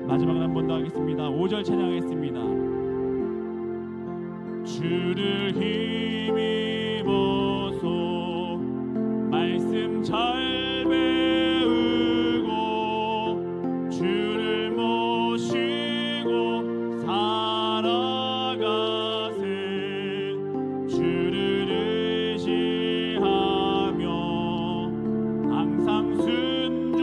마지막으로 한 번 더 하겠습니다. 5절 찬양하겠습니다. 주를 힘입어서 말씀 잘 배우고 주를 모시고 살아가세. 주를 의지하며 항상 순종하면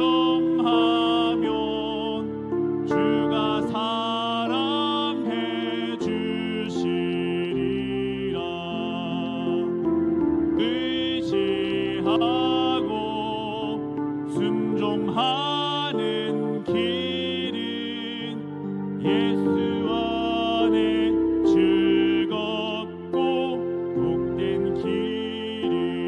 주가 사랑해 주시리라. 의지하고 순종하는 길은 예수 안에 즐겁고 복된 길이로다.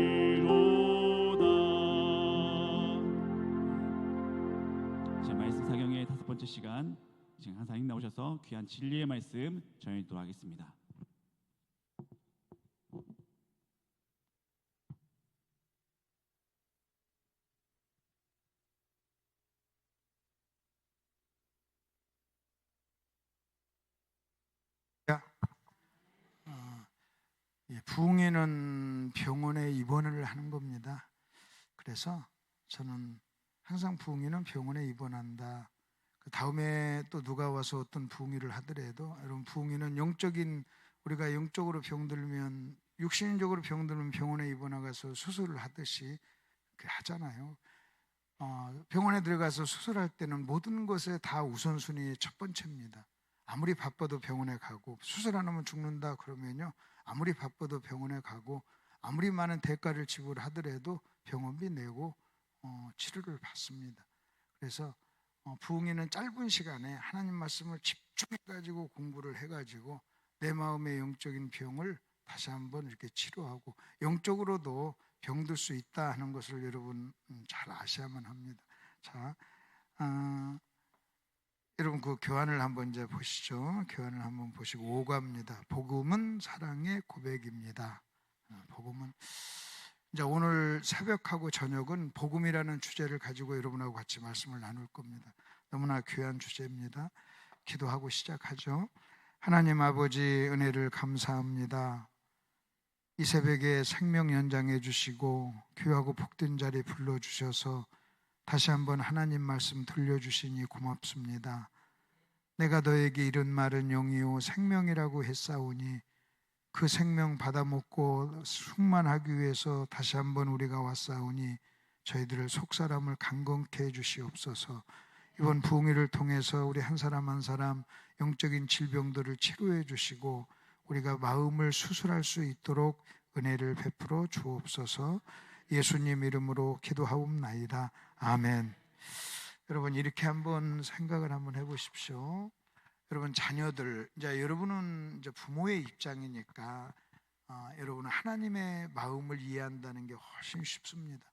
자, 말씀 사경의 5번째 시간, 지금 항상 나오셔서 귀한 진리의 말씀 전해드리도록 하겠습니다. 부흥회는 병원에 입원을 하는 겁니다. 그래서 저는 항상 부흥회는 병원에 입원한다. 그 다음에 또 누가 와서 어떤 부흥회를 하더라도 여러분, 부흥회는 영적인, 우리가 영적으로 병들면, 육신적으로 병들면 병원에 입원해가서 수술을 하듯이 하잖아요. 병원에 들어가서 수술할 때는 모든 것에 다 우선순위 첫 번째입니다. 아무리 바빠도 병원에 가고, 수술 안 하면 죽는다 그러면요, 아무리 바빠도 병원에 가고, 아무리 많은 대가를 지불하더라도 병원비 내고 치료를 받습니다. 그래서 부흥회는 짧은 시간에 하나님 말씀을 집중해가지고 공부를 해가지고 내 마음의 영적인 병을 다시 한번 이렇게 치료하고, 영적으로도 병들 수 있다 하는 것을 여러분 잘 아셔야만 합니다. 자, 여러분 그 교환을 한번 이제 보시죠. 교환을 한번 보시고 5가입니다. 복음은 사랑의 고백입니다. 복음은 이제 오늘 새벽하고 저녁은 복음이라는 주제를 가지고 여러분하고 같이 말씀을 나눌 겁니다. 너무나 귀한 주제입니다. 기도하고 시작하죠. 하나님 아버지, 은혜를 감사합니다. 이 새벽에 생명 연장해 주시고 귀하고 복된 자리 불러주셔서 다시 한번 하나님 말씀 들려주시니 고맙습니다. 내가 너에게 이른 말은 영이요 생명이라고 했사오니 그 생명 받아먹고 충만하기 위해서 다시 한번 우리가 왔사오니 저희들을 속사람을 강건케 해주시옵소서. 이번 부흥회를 통해서 우리 한 사람 한 사람 영적인 질병들을 치료해 주시고 우리가 마음을 수술할 수 있도록 은혜를 베풀어 주옵소서. 예수님 이름으로 기도하옵나이다. 아멘. 여러분, 이렇게 한번 생각을 한번 해보십시오. 여러분, 자녀들, 이제 여러분은 이제 부모의 입장이니까 여러분은 하나님의 마음을 이해한다는 게 훨씬 쉽습니다.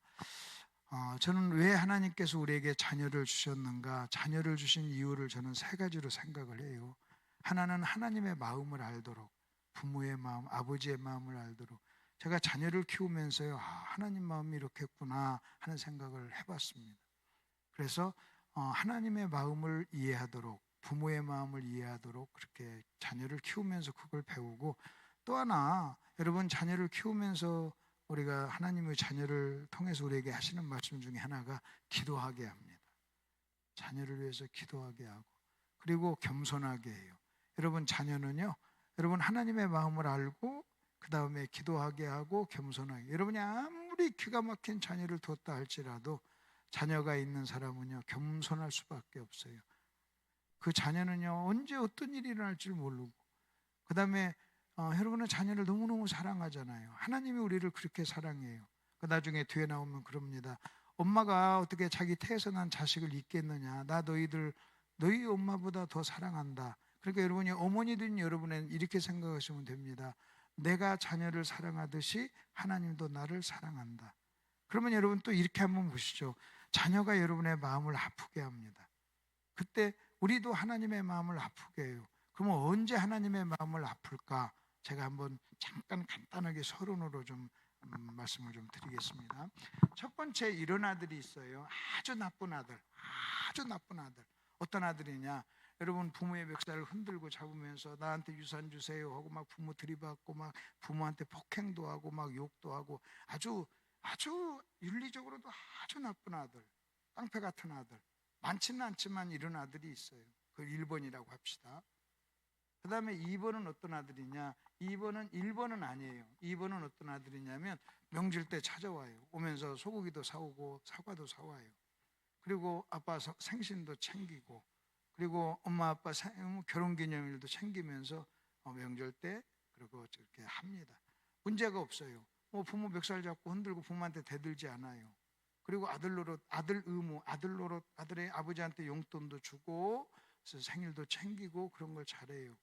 저는 왜 하나님께서 우리에게 자녀를 주셨는가, 자녀를 주신 이유를 저는 3가지로 생각을 해요. 하나는 하나님의 마음을 알도록, 부모의 마음, 아버지의 마음을 알도록. 제가 자녀를 키우면서요, 하나님 마음이 이렇겠구나 하는 생각을 해봤습니다. 그래서 하나님의 마음을 이해하도록, 부모의 마음을 이해하도록 그렇게 자녀를 키우면서 그걸 배우고, 또 하나, 여러분 자녀를 키우면서 우리가 하나님의 자녀를 통해서 우리에게 하시는 말씀 중에 하나가 기도하게 합니다. 자녀를 위해서 기도하게 하고, 그리고 겸손하게 해요. 여러분, 자녀는요, 여러분 하나님의 마음을 알고 그 다음에 기도하게 하고 겸손하게. 여러분이 아무리 기가 막힌 자녀를 뒀다 할지라도 자녀가 있는 사람은요, 겸손할 수밖에 없어요. 그 자녀는요, 언제 어떤 일이 일어날지 모르고, 그 다음에 여러분은 자녀를 너무너무 사랑하잖아요. 하나님이 우리를 그렇게 사랑해요. 나중에 뒤에 나오면 그럽니다. 엄마가 어떻게 자기 태에서 난 자식을 잊겠느냐, 나 너희 엄마보다 더 사랑한다. 그러니까 여러분이 어머니든 여러분은 이렇게 생각하시면 됩니다. 내가 자녀를 사랑하듯이 하나님도 나를 사랑한다. 그러면 여러분 또 이렇게 한번 보시죠. 자녀가 여러분의 마음을 아프게 합니다. 그때 우리도 하나님의 마음을 아프게 해요. 그러면 언제 하나님의 마음을 아플까? 제가 한번 잠깐 간단하게 서론으로 좀 말씀을 좀 드리겠습니다. 첫 번째, 이런 아들이 있어요. 아주 나쁜 아들. 아주 나쁜 아들. 어떤 아들이냐? 여러분, 부모의 멱살을 흔들고 잡으면서 나한테 유산 주세요 하고 막 부모 들이받고 막 부모한테 폭행도 하고 막 욕도 하고 아주 윤리적으로도 아주 나쁜 아들, 깡패 같은 아들. 많지는 않지만 이런 아들이 있어요. 그 1번이라고 합시다. 그 다음에 2번은 어떤 아들이냐? 2번은 1번은 아니에요. 2번은 어떤 아들이냐면 명절 때 찾아와요. 오면서 소고기도 사오고 사과도 사와요. 그리고 아빠 생신도 챙기고, 그리고 엄마 아빠 결혼기념일도 챙기면서 명절 때 그리고 저렇게 합니다. 문제가 없어요. 부모 멱살 잡고 흔들고 부모한테 대들지 않아요. 그리고 아들 노릇, 아들 의무, 아들 노릇, 아들의 아버지한테 용돈도 주고 생일도 챙기고 그런 걸 잘해요.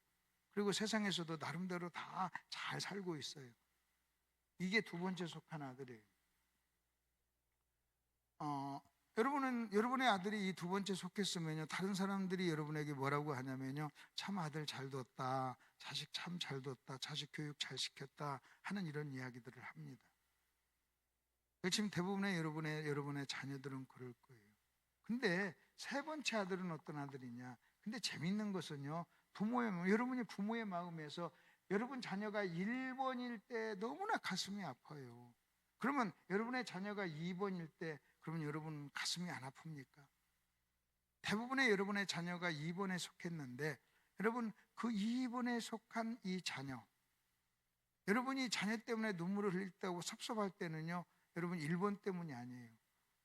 그리고 세상에서도 나름대로 다 잘 살고 있어요. 이게 2번째 속한 아들이에요. 여러분의 아들이 이 두 번째 속했으면요, 다른 사람들이 여러분에게 뭐라고 하냐면요, 참 아들 잘 뒀다, 자식 참 잘 뒀다, 자식 교육 잘 시켰다 하는 이런 이야기들을 합니다. 지금 대부분의 여러분의 자녀들은 그럴 거예요. 근데 세 번째 아들은 어떤 아들이냐? 근데 재밌는 것은요, 여러분이 부모의 마음에서 여러분 자녀가 1번일 때 너무나 가슴이 아파요. 그러면 여러분의 자녀가 2번일 때 그러면 여러분 가슴이 안 아픕니까? 대부분의 여러분의 자녀가 2번에 속했는데, 여러분 그 2번에 속한 이 자녀, 여러분이 자녀 때문에 눈물을 흘렸다고 섭섭할 때는요, 여러분 1번 때문이 아니에요.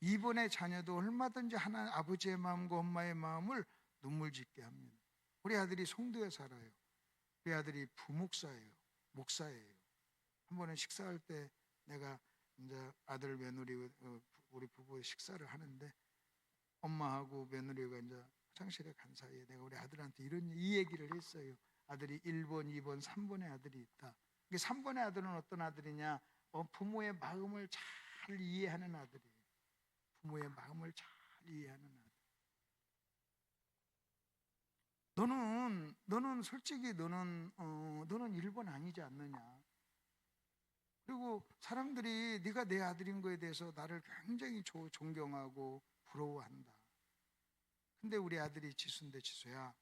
2번의 자녀도 얼마든지 아버지의 마음과 엄마의 마음을 눈물 짓게 합니다. 우리 아들이 송도에 살아요. 우리 아들이 부목사예요. 목사예요. 한 번은 식사할 때 내가 이제 아들 며느리 우리 부부의 식사를 하는데, 엄마하고 며느리가 이제 화장실에 간 사이에 내가 우리 아들한테 이 얘기를 했어요. 아들이 1번, 2번, 3번의 아들이 있다. 3번의 아들은 어떤 아들이냐? 부모의 마음을 잘 이해하는 아들이에요. 부모의 마음을 잘 이해하는 아들. 너는 솔직히 너는 1번 아니지 않느냐? 그리고 사람들이 네가 내 아들인 거에 대해서 나를 굉장히 존경하고 부러워한다. 근데 우리 아들이 지수인데, 지수야,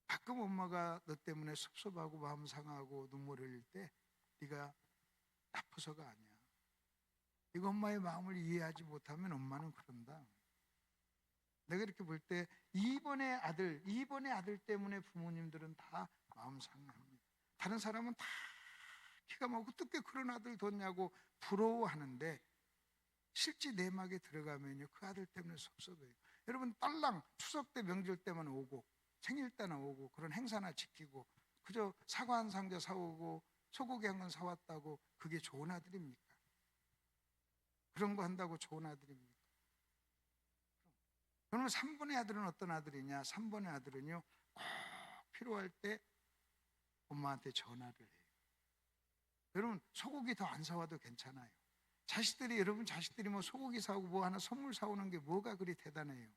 가끔 엄마가 너 때문에 섭섭하고 마음 상하고 눈물 흘릴 때 네가 나빠서가 아니야. 네가 엄마의 마음을 이해하지 못하면 엄마는 그런다. 내가 이렇게 볼 때 2번의 아들 때문에 부모님들은 다 마음 상합니다. 다른 사람은 다 키가 막 어떻게 그런 아들 뒀냐고 부러워하는데, 실제 내막에 들어가면요, 그 아들 때문에 섭섭해요. 여러분, 딸랑 추석 때 명절 때만 오고 생일 때나 오고 그런 행사나 지키고 그저 사과 한 상자 사오고 소고기 한 건 사왔다고 그게 좋은 아들입니까? 그런 거 한다고 좋은 아들입니까? 그러면 3번의 아들은 어떤 아들이냐? 3번의 아들은요, 꼭 필요할 때 엄마한테 전화를 해요. 여러분, 소고기 더 안 사와도 괜찮아요. 여러분 자식들이 뭐 소고기 사오고 뭐 하나 선물 사오는 게 뭐가 그리 대단해요.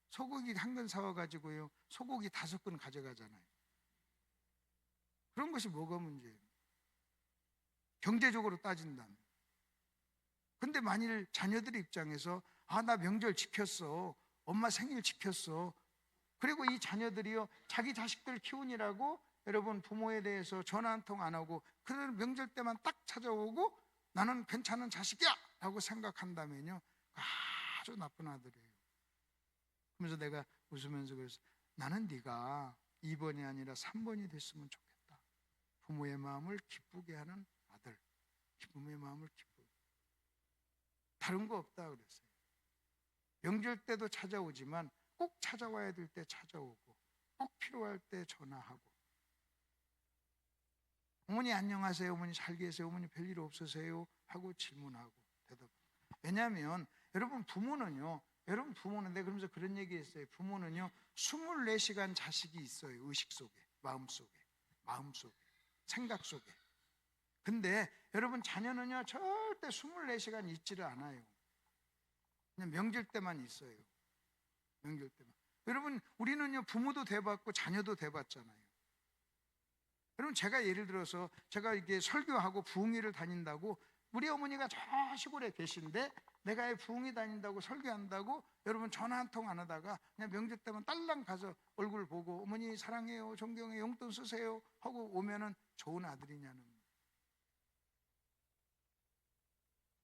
소고기 한 근 사와가지고요, 소고기 5근 가져가잖아요. 그런 것이 뭐가 문제예요? 경제적으로 따진다면. 근데 만일 자녀들 입장에서 나 명절 지켰어, 엄마 생일 지켰어, 그리고 이 자녀들이요, 자기 자식들 키우느라고 여러분 부모에 대해서 전화 한 통 안 하고 그런 명절 때만 딱 찾아오고 나는 괜찮은 자식이야 라고 생각한다면요, 아주 나쁜 아들이에요. 그러면서 내가 웃으면서 그랬어. 나는 네가 2번이 아니라 3번이 됐으면 좋겠다. 부모의 마음을 기쁘게 하는 아들, 부모의 마음을 기쁘게. 다른 거 없다 그랬어요. 명절 때도 찾아오지만 꼭 찾아와야 될 때 찾아오고 꼭 필요할 때 전화하고, 어머니 안녕하세요, 어머니 잘 계세요, 어머니 별일 없으세요 하고 질문하고 대답. 왜냐하면 여러분 부모는요, 내가 그러면서 그런 얘기 했어요. 부모는요 24시간 자식이 있어요. 의식 속에, 마음 속에, 생각 속에. 근데 여러분 자녀는요 절대 24시간 있지를 않아요. 그냥 명절 때만 있어요. 명절 때만. 여러분 우리는요 부모도 돼봤고 자녀도 돼봤잖아요. 여러분 제가 예를 들어서 제가 이게 설교하고 부흥회를 다닌다고, 우리 어머니가 저 시골에 계신데 내가 부흥회 다닌다고 설교한다고 여러분 전화 한 통 안 하다가 그냥 명절 때만 딸랑 가서 얼굴 보고 어머니 사랑해요, 존경해요, 용돈 쓰세요 하고 오면은 좋은 아들이냐는.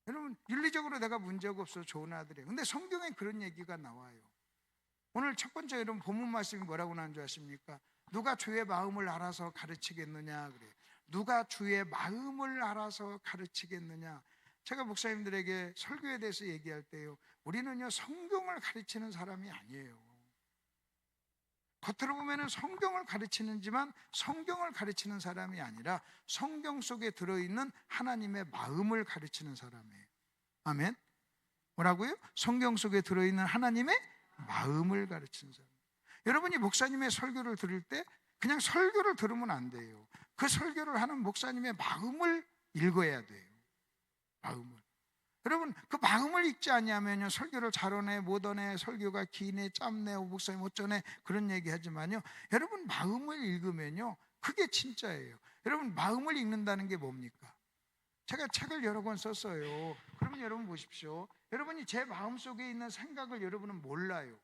여러분 윤리적으로 내가 문제가 없어 좋은 아들이에요. 근데 성경에 그런 얘기가 나와요. 오늘 첫 번째 여러분 본문 말씀이 뭐라고 나온 줄 아십니까? 누가 주의 마음을 알아서 가르치겠느냐 그래요. 누가 주의 마음을 알아서 가르치겠느냐. 제가 목사님들에게 설교에 대해서 얘기할 때요, 우리는요 성경을 가르치는 사람이 아니에요. 겉으로 보면은 성경을 가르치는지만 성경을 가르치는 사람이 아니라 성경 속에 들어있는 하나님의 마음을 가르치는 사람이에요. 아멘. 뭐라고요? 성경 속에 들어있는 하나님의 마음을 가르치는 사람. 여러분이 목사님의 설교를 들을 때 그냥 설교를 들으면 안 돼요. 그 설교를 하는 목사님의 마음을 읽어야 돼요. 마음을. 여러분 그 마음을 읽지 아니하면요 설교를 잘하네 못하네 설교가 기네 짧네 목사님 어쩌네 그런 얘기 하지만요 여러분 마음을 읽으면요 그게 진짜예요. 여러분 마음을 읽는다는 게 뭡니까? 제가 책을 여러 권 썼어요. 그러면 여러분 보십시오. 여러분이 제 마음속에 있는 생각을 여러분은 몰라요.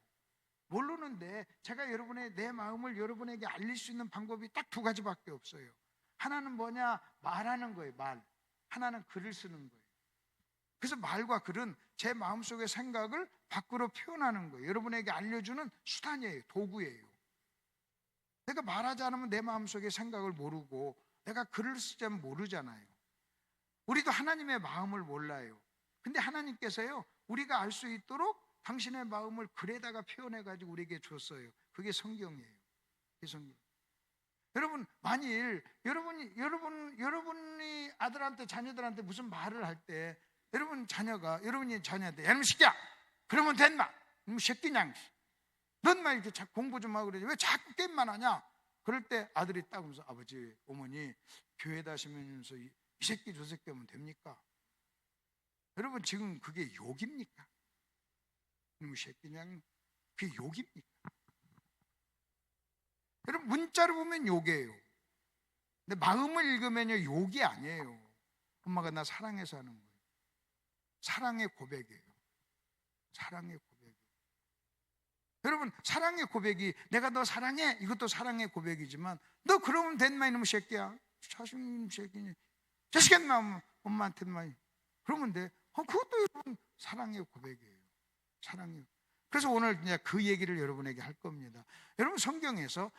모르는데 제가 여러분의 내 마음을 여러분에게 알릴 수 있는 방법이 딱 두 가지밖에 없어요. 하나는 뭐냐? 말하는 거예요. 말. 하나는 글을 쓰는 거예요. 그래서 말과 글은 제 마음속의 생각을 밖으로 표현하는 거예요. 여러분에게 알려주는 수단이에요. 도구예요. 내가 말하지 않으면 내 마음속의 생각을 모르고 내가 글을 쓰자면 모르잖아요. 우리도 하나님의 마음을 몰라요. 근데 하나님께서요 우리가 알 수 있도록 당신의 마음을 글에다가 표현해가지고 우리에게 줬어요. 그게 성경이에요. 그게 성경. 여러분 만일 여러분이 아들한테 자녀들한테 무슨 말을 할 때 여러분이 자녀한테 야, 이놈 새끼야! 그러면 된마! 이놈 새끼냥! 넌 이렇게 자꾸 공부 좀 하고 그러지 왜 자꾸 게임만 하냐? 그럴 때 아들이 딱 오면서 아버지, 어머니 교회 다시면서 이 새끼 저 새끼 하면 됩니까? 여러분 지금 그게 욕입니까? 이놈 새끼냥 그게 욕입니까? 여러분 문자로 보면 욕이에요. 근데 마음을 읽으면요 욕이 아니에요. 엄마가 나 사랑해서 하는 거예요. 사랑의 고백이에요. 사랑의 고백. 여러분 사랑의 고백이 내가 너 사랑해 이것도 사랑의 고백이지만 너 그러면 된마 이놈 새끼야 자식님 새끼니 자식이야 엄마한테만 그러면 돼. 그것도 여러분 사랑의 고백이에요. 사랑의. 그래서 오늘 이제 그 얘기를 여러분에게 할 겁니다. 여러분 성경에서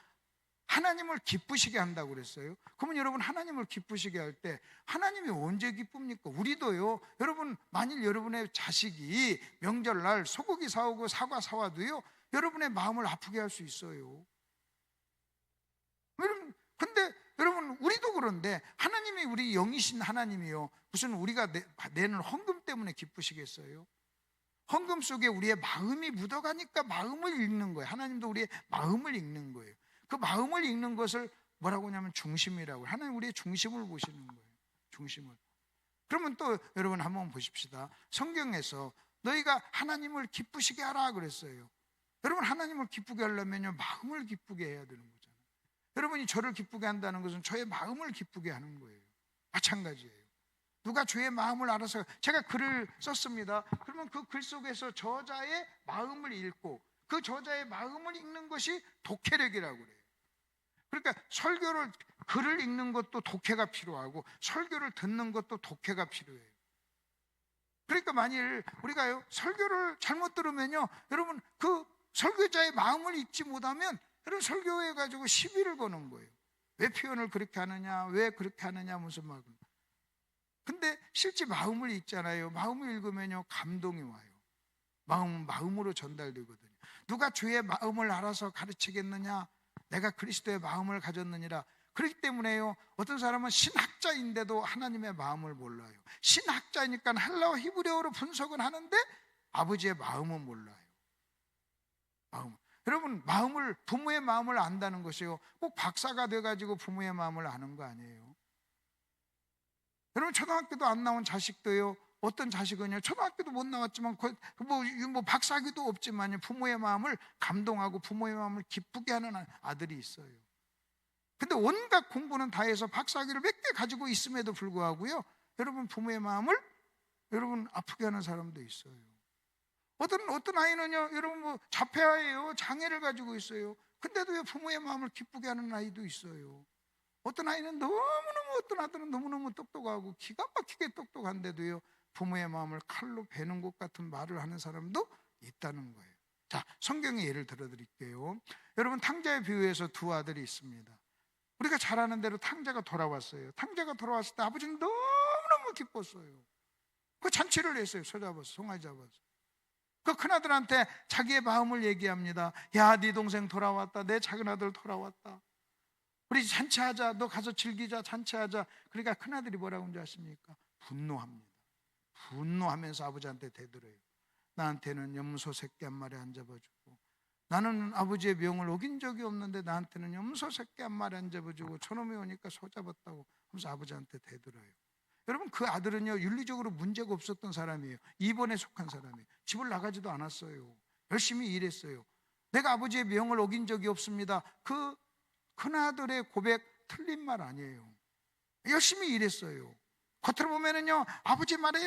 하나님을 기쁘시게 한다고 그랬어요. 그러면 여러분 하나님을 기쁘시게 할 때 하나님이 언제 기쁩니까? 우리도요. 여러분 만일 여러분의 자식이 명절날 소고기 사오고 사과 사와도요. 여러분의 마음을 아프게 할 수 있어요. 여러분 근데 여러분 우리도 그런데 하나님이 우리 영이신 하나님이요. 무슨 우리가 내는 헌금 때문에 기쁘시겠어요? 헌금 속에 우리의 마음이 묻어가니까 마음을 읽는 거예요. 하나님도 우리의 마음을 읽는 거예요. 그 마음을 읽는 것을 뭐라고 하냐면 중심이라고. 하나님 우리의 중심을 보시는 거예요. 중심을. 그러면 또 여러분 한번 보십시다. 성경에서 너희가 하나님을 기쁘시게 하라 그랬어요. 여러분 하나님을 기쁘게 하려면요 마음을 기쁘게 해야 되는 거잖아요. 여러분이 저를 기쁘게 한다는 것은 저의 마음을 기쁘게 하는 거예요. 마찬가지예요. 누가 주의 마음을 알아서 제가 글을 썼습니다. 그러면 그 글 속에서 저자의 마음을 읽고 그 저자의 마음을 읽는 것이 독해력이라고 그래요. 그러니까 설교를 글을 읽는 것도 독해가 필요하고 설교를 듣는 것도 독해가 필요해요. 그러니까 만일 우리가요 설교를 잘못 들으면요 여러분 그 설교자의 마음을 읽지 못하면 여러분 설교해 가지고 시비를 거는 거예요. 왜 표현을 그렇게 하느냐 왜 그렇게 하느냐 무슨 말을. 근데 실제 마음을 읽잖아요. 마음을 읽으면요 감동이 와요. 마음으로 전달되거든요. 누가 주의 마음을 알아서 가르치겠느냐? 내가 그리스도의 마음을 가졌느니라. 그렇기 때문에요 어떤 사람은 신학자인데도 하나님의 마음을 몰라요. 신학자니까 헬라어 히브리어로 분석은 하는데 아버지의 마음은 몰라요. 여러분 부모의 마음을 안다는 것이요 꼭 박사가 돼가지고 부모의 마음을 아는 거 아니에요. 여러분 초등학교도 안 나온 자식도요 어떤 자식은요 초등학교도 못 나왔지만 뭐 박사학위도 없지만요 부모의 마음을 감동하고 부모의 마음을 기쁘게 하는 아들이 있어요. 근데 온갖 공부는 다 해서 박사학위를 몇 개 가지고 있음에도 불구하고요 여러분 부모의 마음을 여러분 아프게 하는 사람도 있어요. 어떤 아이는요 여러분 뭐 자폐아예요. 장애를 가지고 있어요. 근데도 왜 부모의 마음을 기쁘게 하는 아이도 있어요. 어떤 아이는 어떤 아들은 너무너무 똑똑하고 기가 막히게 똑똑한데도요 부모의 마음을 칼로 베는 것 같은 말을 하는 사람도 있다는 거예요. 자, 성경의 예를 들어드릴게요. 여러분 탕자의 비유에서 두 아들이 있습니다. 우리가 잘 아는 대로 탕자가 돌아왔어요. 탕자가 돌아왔을 때 아버지는 너무너무 기뻤어요. 그 잔치를 했어요. 송아지 잡아서. 그 큰아들한테 자기의 마음을 얘기합니다. 야, 네 동생 돌아왔다. 내 작은 아들 돌아왔다. 우리 잔치하자. 너 가서 즐기자. 잔치하자. 그러니까 큰아들이 뭐라고 하는지 아십니까? 분노합니다. 분노하면서 아버지한테 대들어요. 나한테는 염소 새끼 한 마리 안 잡아주고 나는 아버지의 명을 어긴 적이 없는데 나한테는 염소 새끼 한 마리 안 잡아주고 저놈이 오니까 소 잡았다고 하면서 아버지한테 대들어요. 여러분 그 아들은요 윤리적으로 문제가 없었던 사람이에요. 입원에 속한 사람이에요. 집을 나가지도 않았어요. 열심히 일했어요. 내가 아버지의 명을 어긴 적이 없습니다. 그 큰아들의 고백 틀린 말 아니에요. 열심히 일했어요. 겉으로 보면은요 아버지 말에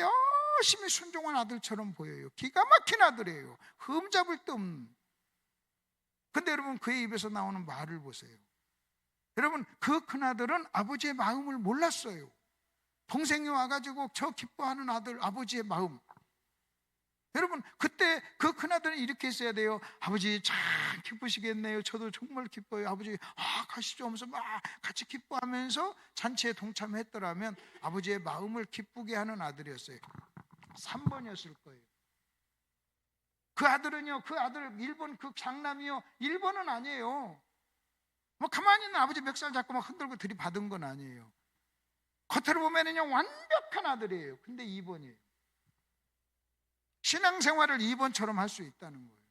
열심히 순종한 아들처럼 보여요. 기가 막힌 아들이에요. 흠잡을 데 없는. 근데 여러분 그의 입에서 나오는 말을 보세요. 여러분 그 큰아들은 아버지의 마음을 몰랐어요. 동생이 와가지고 저 기뻐하는 아들 아버지의 마음. 여러분 그때 그 큰아들은 이렇게 했어야 돼요. 아버지 참 기쁘시겠네요. 저도 정말 기뻐요. 아버지 가시죠 하면서 막 같이 기뻐하면서 잔치에 동참했더라면 아버지의 마음을 기쁘게 하는 아들이었어요. 3번이었을 거예요. 그 아들은요 그 아들 1번 그 장남이요 1번은 아니에요. 뭐 가만히 있는 아버지 멱살 잡고 막 흔들고 들이받은 건 아니에요. 겉으로 보면은요 완벽한 아들이에요. 근데 2번이에요. 신앙생활을 2번처럼 할 수 있다는 거예요.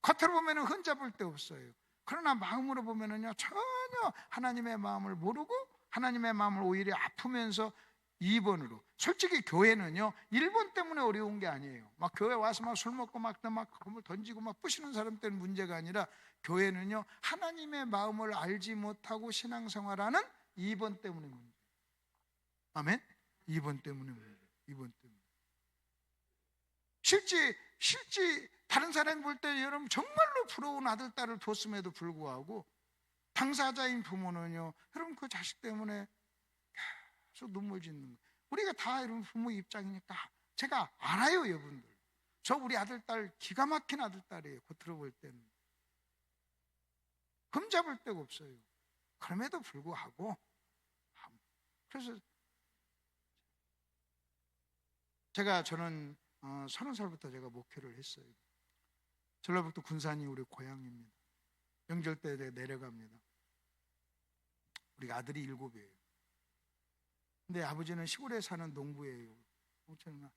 겉으로 보면은 흠잡을 데 없어요. 그러나 마음으로 보면은요 전혀 하나님의 마음을 모르고 하나님의 마음을 오히려 아프면서 2번으로. 솔직히 교회는요 1번 때문에 어려운 게 아니에요. 막 교회 와서 막 술 먹고 막 건물 던지고 막 부시는 사람 때문에 문제가 아니라 교회는요 하나님의 마음을 알지 못하고 신앙생활하는 2번 때문에 문제예요. 아멘? 2번 때문에 문제예요. 2번 때문에. 실제 다른 사람이 볼 때 여러분 정말로 부러운 아들 딸을 뒀음에도 불구하고 당사자인 부모는요 여러분 그 자식 때문에 계속 눈물 짓는 거예요. 우리가 다 여러분 부모 입장이니까 제가 알아요. 여러분들 저 우리 아들 딸 기가 막힌 아들 딸이에요. 겉으로 볼 때는 흠잡을 데가 없어요. 그럼에도 불구하고 그래서 저는 30살부터 제가 목회를 했어요. 전라북도 군산이 우리 고향입니다. 명절 때 내려갑니다. 우리 아들이 7이에요. 근데 아버지는 시골에 사는 농부예요.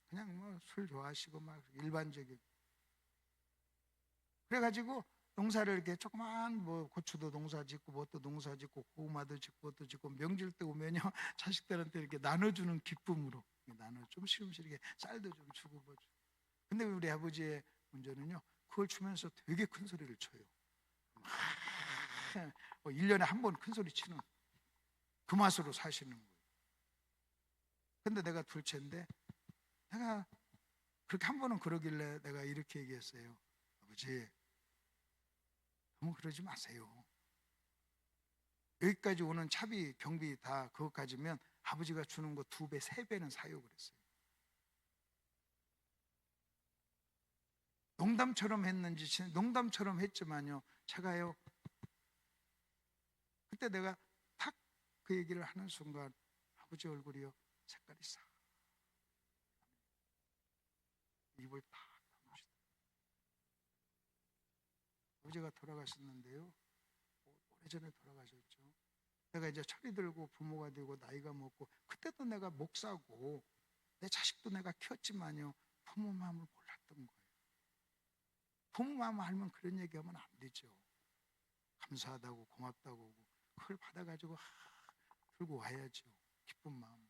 그냥 뭐 술 좋아하시고 막 일반적인. 그래가지고 농사를 이렇게 조그만 뭐 고추도 농사 짓고 뭣도 농사 짓고 고구마도 짓고 뭣도 짓고 명절 때 오면요 자식들한테 이렇게 나눠주는 기쁨으로 좀 시금씩 이렇게 쌀도 좀 주고 뭐 주고. 근데 우리 아버지의 문제는요 그걸 주면서 되게 큰 소리를 쳐요. 1년에 한 번 큰 소리 치는 그 맛으로 사시는 거예요. 근데 내가 둘째인데 내가 그렇게 한 번은 그러길래 내가 이렇게 얘기했어요. 아버지 너무 그러지 마세요. 여기까지 오는 차비 경비 다 그것까지면 아버지가 주는 거 2배 3배는 사요 그랬어요. 농담처럼 했는지 농담처럼 했지만요 제가요 그때 내가 탁 그 얘기를 하는 순간 아버지 얼굴이요 색깔이 싹 입을 탁 다무시더라고요. 아버지가 돌아가셨는데요 오래전에 돌아가셨죠. 내가 이제 철이 들고 부모가 되고 나이가 먹고 그때도 내가 목사고 내 자식도 내가 키웠지만요 부모 마음을 몰랐던 거예요. 부모 마음 알면 그런 얘기하면 안 되죠. 감사하다고 고맙다고 그걸 받아가지고 들고 와야죠. 기쁜 마음.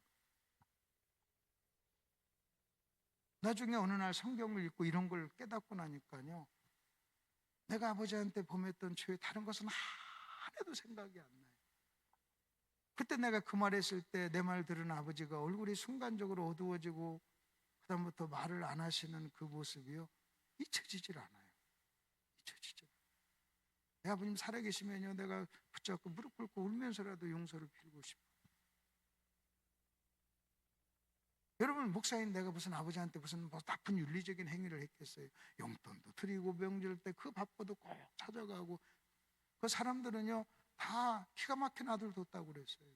나중에 어느 날 성경을 읽고 이런 걸 깨닫고 나니까요 내가 아버지한테 범했던 죄 다른 것은 하나도 생각이 안 나요. 그때 내가 그 말 했을 때 내 말 들은 아버지가 얼굴이 순간적으로 어두워지고 그다음부터 말을 안 하시는 그 모습이요 잊혀지질 않아요. 잊혀지질 않아요. 내 아버님 살아계시면요 내가 붙잡고 무릎 꿇고 울면서라도 용서를 빌고 싶어요. 여러분 목사인 내가 무슨 아버지한테 무슨 뭐 나쁜 윤리적인 행위를 했겠어요. 용돈도 드리고 명절 때 그 바빠도 꼭 찾아가고 그 사람들은요 다 기가 막힌 아들 뒀다고 그랬어요.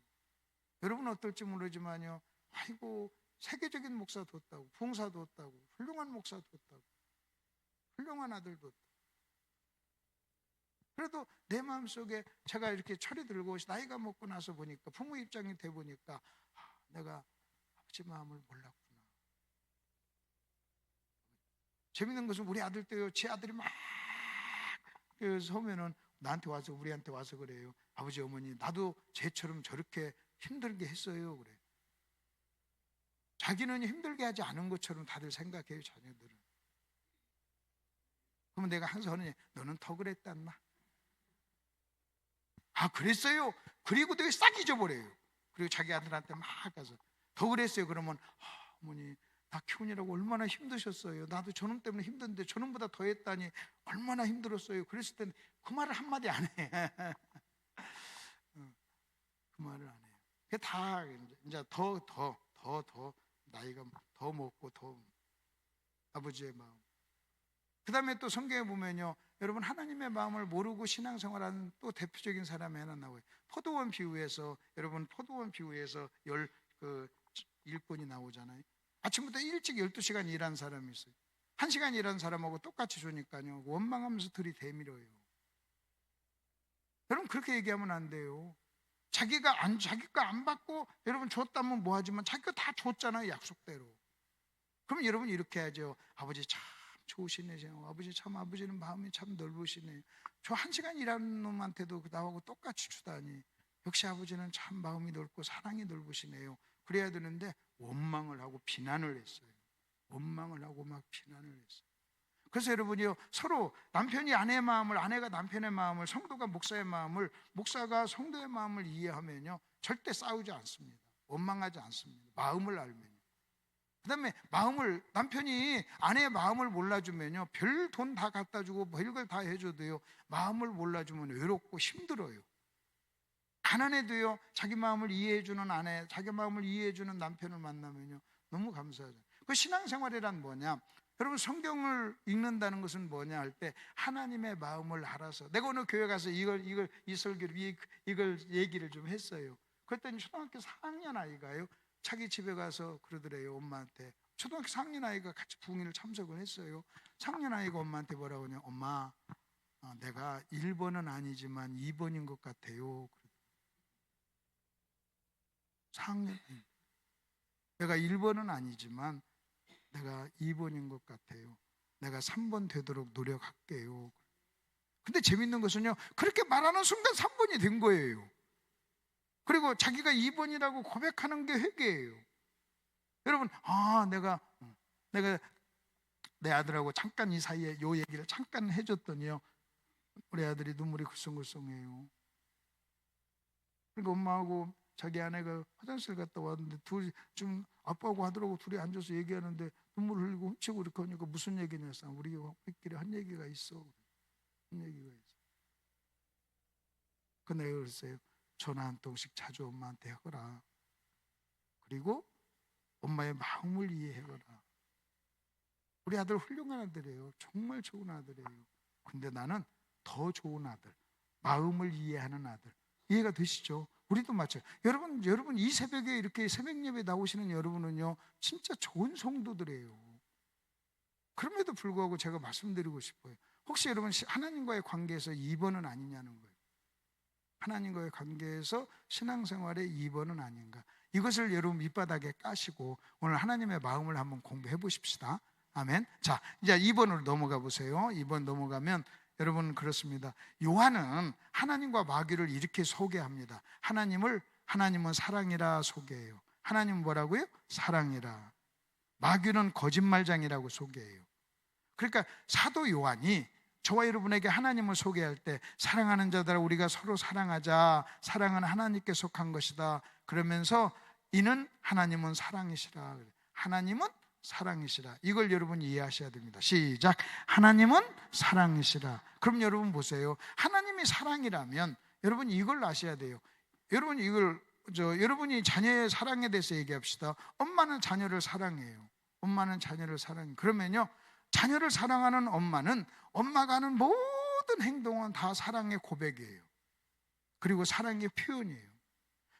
여러분 어떨지 모르지만요 아이고 세계적인 목사 뒀다고 부흥사 뒀다고 훌륭한 목사 뒀다고 훌륭한 아들 뒀다고. 그래도 내 마음속에 제가 이렇게 철이 들고 나이가 먹고 나서 보니까 부모 입장이 돼 보니까 내가 아버지 마음을 몰랐구나. 재밌는 것은 우리 아들 때요 제 아들이 막 서면은 나한테 와서 우리한테 와서 그래요. 아버지 어머니 나도 쟤처럼 저렇게 힘들게 했어요 그래. 자기는 힘들게 하지 않은 것처럼 다들 생각해요, 자녀들은. 그러면 내가 항상 하는 얘기, 너는 더 그랬단마. 아, 그랬어요? 그리고 되게 싹 잊어버려요. 그리고 자기 아들한테 막 가서 더 그랬어요. 그러면 어머니 나 키우느라고 얼마나 힘드셨어요. 나도 저놈 때문에 힘든데 저놈보다 더 했다니 얼마나 힘들었어요. 그랬을 때는 그 말을 한마디 안 해. 그 말을 안 해요. 그게 다 이제 더 나이가 더 먹고 더 아버지의 마음. 그 다음에 또 성경에 보면요, 여러분 하나님의 마음을 모르고 신앙생활하는 또 대표적인 사람이 하나 나와요. 포도원 비유에서, 여러분 포도원 비유에서 일꾼이 나오잖아요. 아침부터 일찍 12시간 일한 사람이 있어요. 1시간 일한 사람하고 똑같이 주니까요, 원망하면서 들이대밀어요. 여러분 그렇게 얘기하면 안 돼요. 자기가 안 받고 여러분 줬다면 뭐하지만 자기가 다 줬잖아요, 약속대로. 그럼 여러분 이렇게 하죠. 아버지 참 좋으시네요. 아버지 참, 아버지는 마음이 참 넓으시네요. 저 1시간 일하는 놈한테도 나하고 똑같이 주다니. 역시 아버지는 참 마음이 넓고 사랑이 넓으시네요. 그래야 되는데 원망을 하고 비난을 했어요. 원망을 하고 막 비난을 했어요. 그래서 여러분이요, 서로 남편이 아내의 마음을, 아내가 남편의 마음을, 성도가 목사의 마음을, 목사가 성도의 마음을 이해하면요, 절대 싸우지 않습니다. 원망하지 않습니다. 마음을 알면요. 그 다음에 남편이 아내의 마음을 몰라주면요, 별 돈 다 갖다 주고 별걸 다 해줘도요, 마음을 몰라주면 외롭고 힘들어요. 가난해도요, 자기 마음을 이해해주는 아내, 자기 마음을 이해해주는 남편을 만나면요, 너무 감사하죠. 그 신앙생활이란 뭐냐? 여러분 성경을 읽는다는 것은 뭐냐 할 때, 하나님의 마음을 알아서. 내가 오늘 교회 가서 이 설교를 이걸 얘기를 좀 했어요. 그랬더니 초등학교 4학년 아이가요, 자기 집에 가서 그러더래요, 엄마한테. 초등학교 4학년 아이가 같이 부흥회를 참석을 했어요. 4학년 아이가 엄마한테 뭐라고 하냐, 엄마 내가 1번은 아니지만 2번인 것 같아요. 4학년, 내가 1번은 아니지만 내가 2번인 것 같아요. 내가 3번 되도록 노력할게요. 근데 재밌는 것은요, 그렇게 말하는 순간 3번이 된 거예요. 그리고 자기가 2번이라고 고백하는 게 회개예요. 여러분, 내가 내 아들하고 잠깐 이 사이에 요 얘기를 잠깐 해줬더니요, 우리 아들이 눈물이 글썽글썽해요. 그러니까 엄마하고 자기 아내가 화장실 갔다 왔는데 둘이 좀 아빠하고 하더라고, 둘이 앉아서 얘기하는데 눈물 흘리고 훔치고 이렇게 하니까 무슨 얘기냐, 우리끼리 한 얘기가 있어. 한 얘기가 있어. 그 내가 그랬어요. 전화 한 통씩 자주 엄마한테 하거라. 그리고 엄마의 마음을 이해해거라. 우리 아들 훌륭한 아들이에요. 정말 좋은 아들이에요. 근데 나는 더 좋은 아들, 마음을 이해하는 아들. 이해가 되시죠? 우리도 마찬가지. 여러분 이 새벽에 이렇게 새벽 예배 나오시는 여러분은요, 진짜 좋은 성도들이에요. 그럼에도 불구하고 제가 말씀드리고 싶어요. 혹시 여러분 하나님과의 관계에서 2번은 아니냐는 거예요. 하나님과의 관계에서 신앙생활의 2번은 아닌가. 이것을 여러분 밑바닥에 까시고 오늘 하나님의 마음을 한번 공부해 보십시다. 아멘. 자, 이제 2번으로 넘어가 보세요. 2번 넘어가면 여러분 그렇습니다. 요한은 하나님과 마귀를 이렇게 소개합니다. 하나님은 사랑이라 소개해요. 하나님은 뭐라고요? 사랑이라. 마귀는 거짓말장이라고 소개해요. 그러니까 사도 요한이 저와 여러분에게 하나님을 소개할 때, 사랑하는 자들아 우리가 서로 사랑하자, 사랑은 하나님께 속한 것이다 그러면서, 이는 하나님은 사랑이시라. 하나님은 사랑이시라. 이걸 여러분 이해하셔야 됩니다. 시작. 하나님은 사랑이시라. 그럼 여러분 보세요. 하나님이 사랑이라면 여러분 이걸 아셔야 돼요. 여러분 여러분이 자녀의 사랑에 대해서 얘기합시다. 엄마는 자녀를 사랑해요. 엄마는 자녀를 사랑해요. 그러면요, 자녀를 사랑하는 엄마는 엄마가 하는 모든 행동은 다 사랑의 고백이에요. 그리고 사랑의 표현이에요.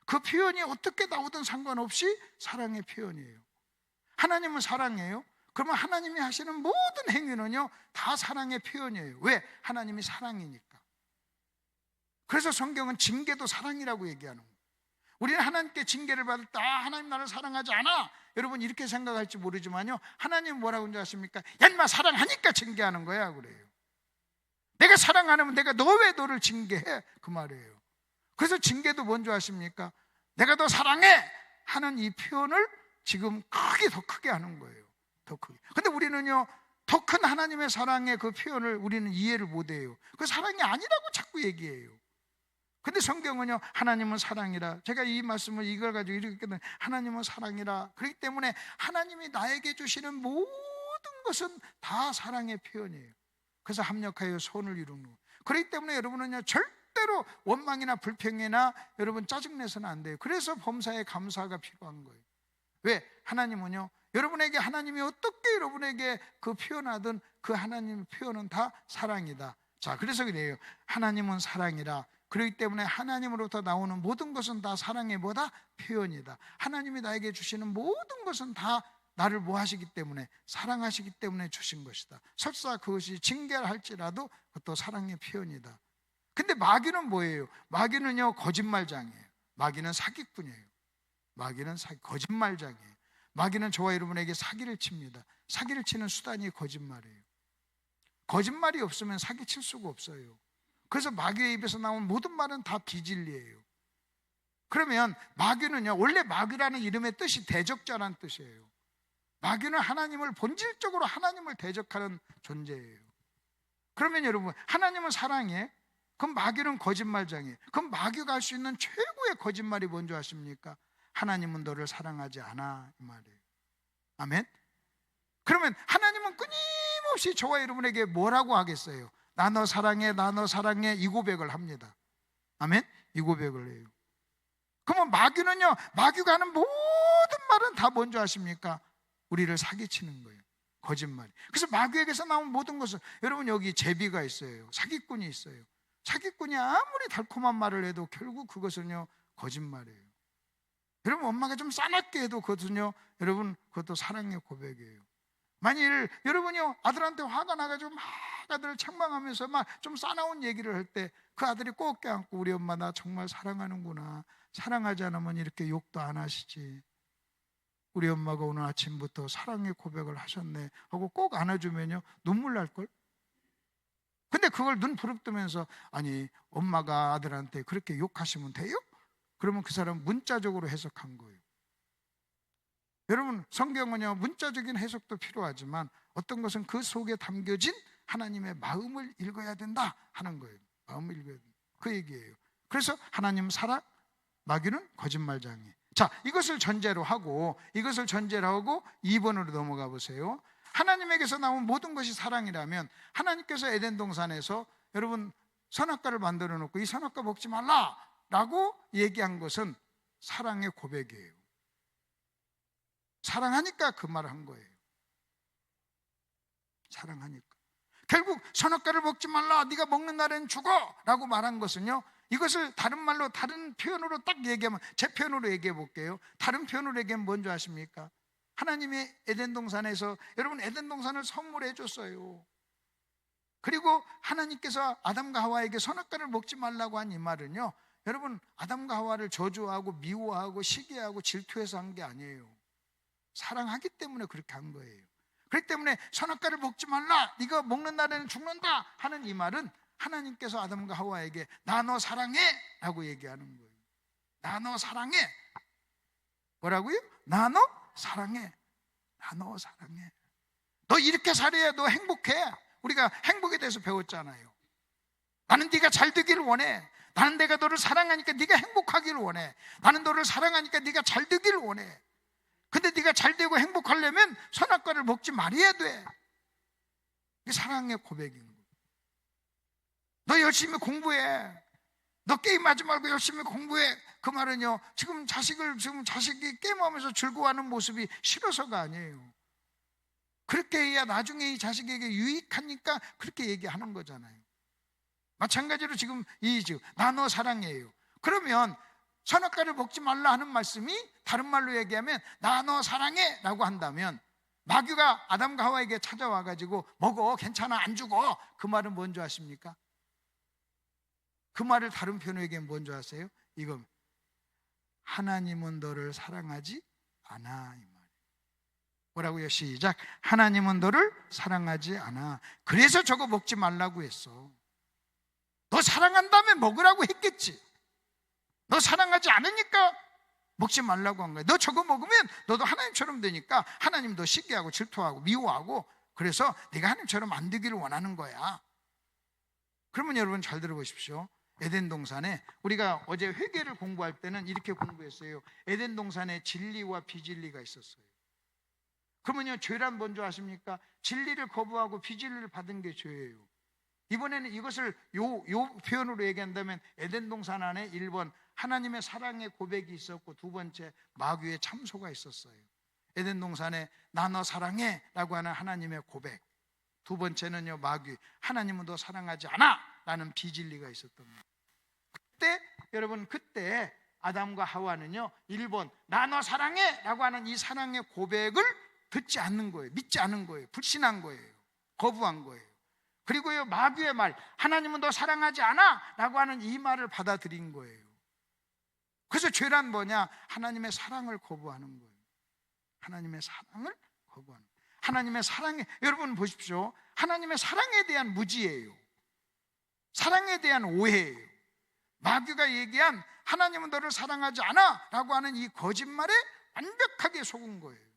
그 표현이 어떻게 나오든 상관없이 사랑의 표현이에요. 하나님은 사랑이에요. 그러면 하나님이 하시는 모든 행위는요, 다 사랑의 표현이에요. 왜? 하나님이 사랑이니까. 그래서 성경은 징계도 사랑이라고 얘기하는 거예요. 우리는 하나님께 징계를 받을 때, 하나님 나를 사랑하지 않아, 여러분 이렇게 생각할지 모르지만요, 하나님 뭐라고 하십니까? 야 인마 사랑하니까 징계하는 거야 그래요. 내가 사랑 안 하면 내가 너 왜 너를 징계해? 그 말이에요. 그래서 징계도 뭔지 아십니까? 내가 더 사랑해 하는 이 표현을 지금 더 크게 하는 거예요. 더 크게. 근데 우리는요, 더 큰 하나님의 사랑의 그 표현을 우리는 이해를 못해요. 그 사랑이 아니라고 자꾸 얘기해요. 근데 성경은요, 하나님은 사랑이라. 제가 이 말씀을 이걸 가지고 이렇게 끝내, 하나님은 사랑이라. 그렇기 때문에 하나님이 나에게 주시는 모든 것은 다 사랑의 표현이에요. 그래서 합력하여 선을 이루는 거예요. 그렇기 때문에 여러분은요, 절대로 원망이나 불평이나 여러분 짜증내서는 안 돼요. 그래서 범사에 감사가 필요한 거예요. 왜? 하나님은요, 여러분에게 하나님이 어떻게 여러분에게 그 표현하든 그 하나님의 표현은 다 사랑이다. 자, 그래서 그래요. 하나님은 사랑이라. 그렇기 때문에 하나님으로부터 나오는 모든 것은 다 사랑의 뭐다? 표현이다. 하나님이 나에게 주시는 모든 것은 다 나를 뭐 하시기 때문에, 사랑하시기 때문에 주신 것이다. 설사 그것이 징계를 할지라도 그것도 사랑의 표현이다. 근데 마귀는 뭐예요? 마귀는요, 거짓말장이에요. 마귀는 사기꾼이에요. 마귀는 거짓말장이에요. 마귀는 저와 여러분에게 사기를 칩니다. 사기를 치는 수단이 거짓말이에요. 거짓말이 없으면 사기칠 수가 없어요. 그래서 마귀의 입에서 나온 모든 말은 다 비진리예요. 그러면 마귀는요, 원래 마귀라는 이름의 뜻이 대적자라는 뜻이에요. 마귀는 하나님을 본질적으로 하나님을 대적하는 존재예요. 그러면 여러분, 하나님은 사랑이에요? 그럼 마귀는 거짓말장이에요. 그럼 마귀가 할 수 있는 최고의 거짓말이 뭔지 아십니까? 하나님은 너를 사랑하지 않아, 이 말이에요. 아멘? 그러면 하나님은 끊임없이 저와 여러분에게 뭐라고 하겠어요? 나 너 사랑해, 나 너 사랑해, 이 고백을 합니다. 아멘? 이 고백을 해요. 그러면 마귀는요, 마귀가 하는 모든 말은 다 뭔지 아십니까? 우리를 사기치는 거예요. 거짓말. 그래서 마귀에게서 나온 모든 것은, 여러분 여기 제비가 있어요. 사기꾼이 있어요. 사기꾼이 아무리 달콤한 말을 해도 결국 그것은요, 거짓말이에요. 여러분 엄마가 좀 싸납게 해도 그것은요, 여러분 그것도 사랑의 고백이에요. 만일 여러분이 아들한테 화가 나가지고 막 아들을 책망하면서 막 좀 싸나운 얘기를 할 때 그 아들이 꼭 껴안고, 우리 엄마 나 정말 사랑하는구나, 사랑하지 않으면 이렇게 욕도 안 하시지, 우리 엄마가 오늘 아침부터 사랑의 고백을 하셨네 하고 꼭 안아주면요, 눈물 날걸? 근데 그걸 눈 부릅뜨면서, 아니 엄마가 아들한테 그렇게 욕하시면 돼요? 그러면 그 사람은 문자적으로 해석한 거예요. 여러분 성경은요, 문자적인 해석도 필요하지만 어떤 것은 그 속에 담겨진 하나님의 마음을 읽어야 된다 하는 거예요. 마음을 읽어야 된다, 그 얘기예요. 그래서 하나님 사랑, 마귀는 거짓말장이. 자, 이것을 전제로 하고 2번으로 넘어가 보세요. 하나님에게서 나온 모든 것이 사랑이라면, 하나님께서 에덴 동산에서 여러분 선악과를 만들어 놓고 이 선악과 먹지 말라 라고 얘기한 것은 사랑의 고백이에요. 사랑하니까 그 말을 한 거예요. 사랑하니까. 결국 선악과를 먹지 말라, 네가 먹는 날엔 죽어 라고 말한 것은요, 이것을 다른 말로, 다른 표현으로 딱 얘기하면, 제 표현으로 얘기해 볼게요. 다른 표현으로 얘기하면 뭔지 아십니까? 하나님이 에덴 동산에서, 여러분 에덴 동산을 선물해 줬어요. 그리고 하나님께서 아담과 하와에게 선악과를 먹지 말라고 한 이 말은요, 여러분 아담과 하와를 저주하고 미워하고 시기하고 질투해서 한 게 아니에요. 사랑하기 때문에 그렇게 한 거예요. 그렇기 때문에 선악과를 먹지 말라, 네가 먹는 날에는 죽는다 하는 이 말은 하나님께서 아담과 하와에게 나 너 사랑해 라고 얘기하는 거예요. 나 너 사랑해. 뭐라고요? 나 너 사랑해. 나 너 사랑해. 너 이렇게 살아야 너 행복해. 우리가 행복에 대해서 배웠잖아요. 나는 네가 잘 되기를 원해. 나는 내가 너를 사랑하니까 네가 행복하기를 원해. 나는 너를 사랑하니까 네가 잘 되기를 원해. 근데 네가 잘 되고 행복하려면 선악과를 먹지 말아야 돼. 이게 사랑의 고백인 거예요. 너 열심히 공부해. 너 게임하지 말고 열심히 공부해. 그 말은요, 지금 자식이 게임하면서 즐거워하는 모습이 싫어서가 아니에요. 그렇게 해야 나중에 이 자식에게 유익하니까 그렇게 얘기하는 거잖아요. 마찬가지로 지금 나 너 사랑해요. 그러면 선악과를 먹지 말라 하는 말씀이 다른 말로 얘기하면 나 너 사랑해 라고 한다면, 마귀가 아담과 하와에게 찾아와가지고 먹어, 괜찮아, 안 죽어, 그 말은 뭔지 아십니까? 그 말을 다른 표현으로 얘기하면 뭔지 아세요? 이거, 하나님은 너를 사랑하지 않아, 이 말. 뭐라고요? 시작. 하나님은 너를 사랑하지 않아. 그래서 저거 먹지 말라고 했어. 너 사랑한다면 먹으라고 했겠지. 너 사랑하지 않으니까 먹지 말라고 한 거예요. 너 저거 먹으면 너도 하나님처럼 되니까 하나님도 시기하고 질투하고 미워하고, 그래서 네가 하나님처럼 안 되기를 원하는 거야. 그러면 여러분 잘 들어보십시오. 에덴 동산에 우리가 어제 회개를 공부할 때는 이렇게 공부했어요. 에덴 동산에 진리와 비진리가 있었어요. 그러면요, 죄란 뭔지 아십니까? 진리를 거부하고 비진리를 받은 게 죄예요. 이번에는 이것을 요 표현으로 얘기한다면 에덴 동산 안에 1번 하나님의 사랑의 고백이 있었고, 2번째 마귀의 참소가 있었어요. 에덴 동산에 나 너 사랑해 라고 하는 하나님의 고백, 2번째는요 마귀, 하나님은 너 사랑하지 않아 라는 비진리가 있었던 거예요. 그때 여러분, 그때 아담과 하와는요 1번 나 너 사랑해 라고 하는 이 사랑의 고백을 듣지 않는 거예요. 믿지 않은 거예요. 불신한 거예요. 거부한 거예요. 그리고요 마귀의 말, 하나님은 너 사랑하지 않아 라고 하는 이 말을 받아들인 거예요. 그래서 죄란 뭐냐? 하나님의 사랑을 거부하는 거예요. 하나님의 사랑을 거부하는 거예요. 하나님의 사랑에, 여러분 보십시오. 하나님의 사랑에 대한 무지예요. 사랑에 대한 오해예요. 마귀가 얘기한 하나님은 너를 사랑하지 않아 라고 하는 이 거짓말에 완벽하게 속은 거예요.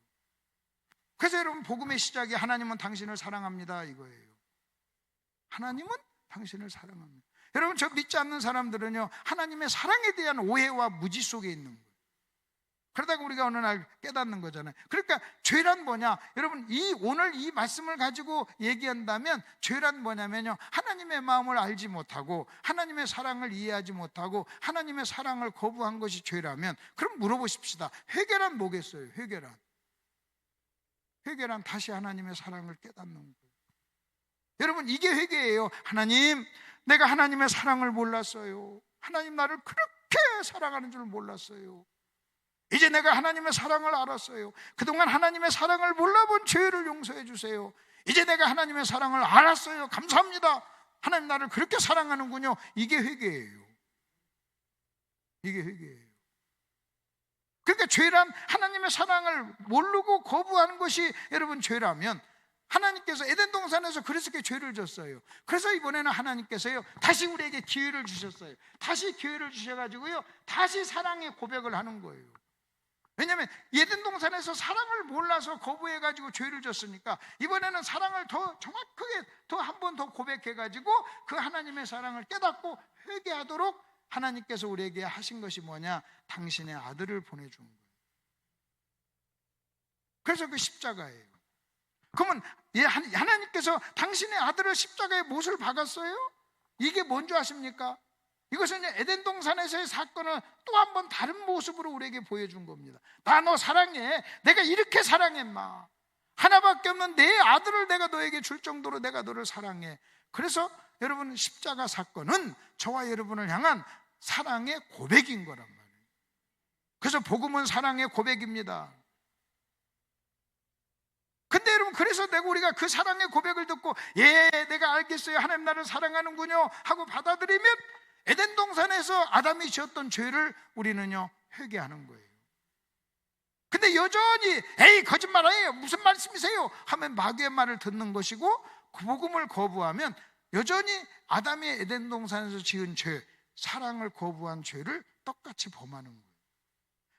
그래서 여러분, 복음의 시작이 하나님은 당신을 사랑합니다 이거예요. 하나님은 당신을 사랑합니다. 여러분, 저 믿지 않는 사람들은요 하나님의 사랑에 대한 오해와 무지 속에 있는 거예요. 그러다가 우리가 어느 날 깨닫는 거잖아요. 그러니까 죄란 뭐냐? 여러분, 오늘 이 말씀을 가지고 얘기한다면 죄란 뭐냐면요, 하나님의 마음을 알지 못하고 하나님의 사랑을 이해하지 못하고 하나님의 사랑을 거부한 것이 죄라면, 그럼 물어보십시다. 회개란 뭐겠어요? 회개란 다시 하나님의 사랑을 깨닫는 거예요. 여러분, 이게 회개예요. 하나님, 내가 하나님의 사랑을 몰랐어요. 하나님 나를 그렇게 사랑하는 줄 몰랐어요. 이제 내가 하나님의 사랑을 알았어요. 그동안 하나님의 사랑을 몰라본 죄를 용서해 주세요. 이제 내가 하나님의 사랑을 알았어요. 감사합니다. 하나님 나를 그렇게 사랑하는군요. 이게 회개예요. 이게 회개예요. 그러니까 죄란 하나님의 사랑을 모르고 거부하는 것이 여러분 죄라면, 하나님께서 에덴 동산에서 그래서 죄를 졌어요. 그래서 이번에는 하나님께서요 다시 우리에게 기회를 주셨어요. 다시 기회를 주셔가지고요 다시 사랑의 고백을 하는 거예요. 왜냐하면 에덴 동산에서 사랑을 몰라서 거부해가지고 죄를 졌으니까, 이번에는 사랑을 더 정확하게 더 한 번 더 고백해가지고 그 하나님의 사랑을 깨닫고 회개하도록 하나님께서 우리에게 하신 것이 뭐냐? 당신의 아들을 보내준 거예요. 그래서 그 십자가예요. 그러면 하나님께서 당신의 아들을 십자가에 못을 박았어요? 이게 뭔지 아십니까? 이것은 에덴 동산에서의 사건을 또 한 번 다른 모습으로 우리에게 보여준 겁니다. 나 너 사랑해. 내가 이렇게 사랑해. 마 하나밖에 없는 내 아들을 내가 너에게 줄 정도로 내가 너를 사랑해. 그래서 여러분, 십자가 사건은 저와 여러분을 향한 사랑의 고백인 거란 말이에요. 그래서 복음은 사랑의 고백입니다. 근데 여러분, 그래서 우리가 그 사랑의 고백을 듣고 내가 알겠어요, 하나님 나를 사랑하는군요 하고 받아들이면 에덴 동산에서 아담이 지었던 죄를 우리는요 회개하는 거예요. 근데 여전히 에이 거짓말이에요, 무슨 말씀이세요 하면 마귀의 말을 듣는 것이고, 그 복음을 거부하면 여전히 아담이 에덴 동산에서 지은 죄, 사랑을 거부한 죄를 똑같이 범하는 거예요.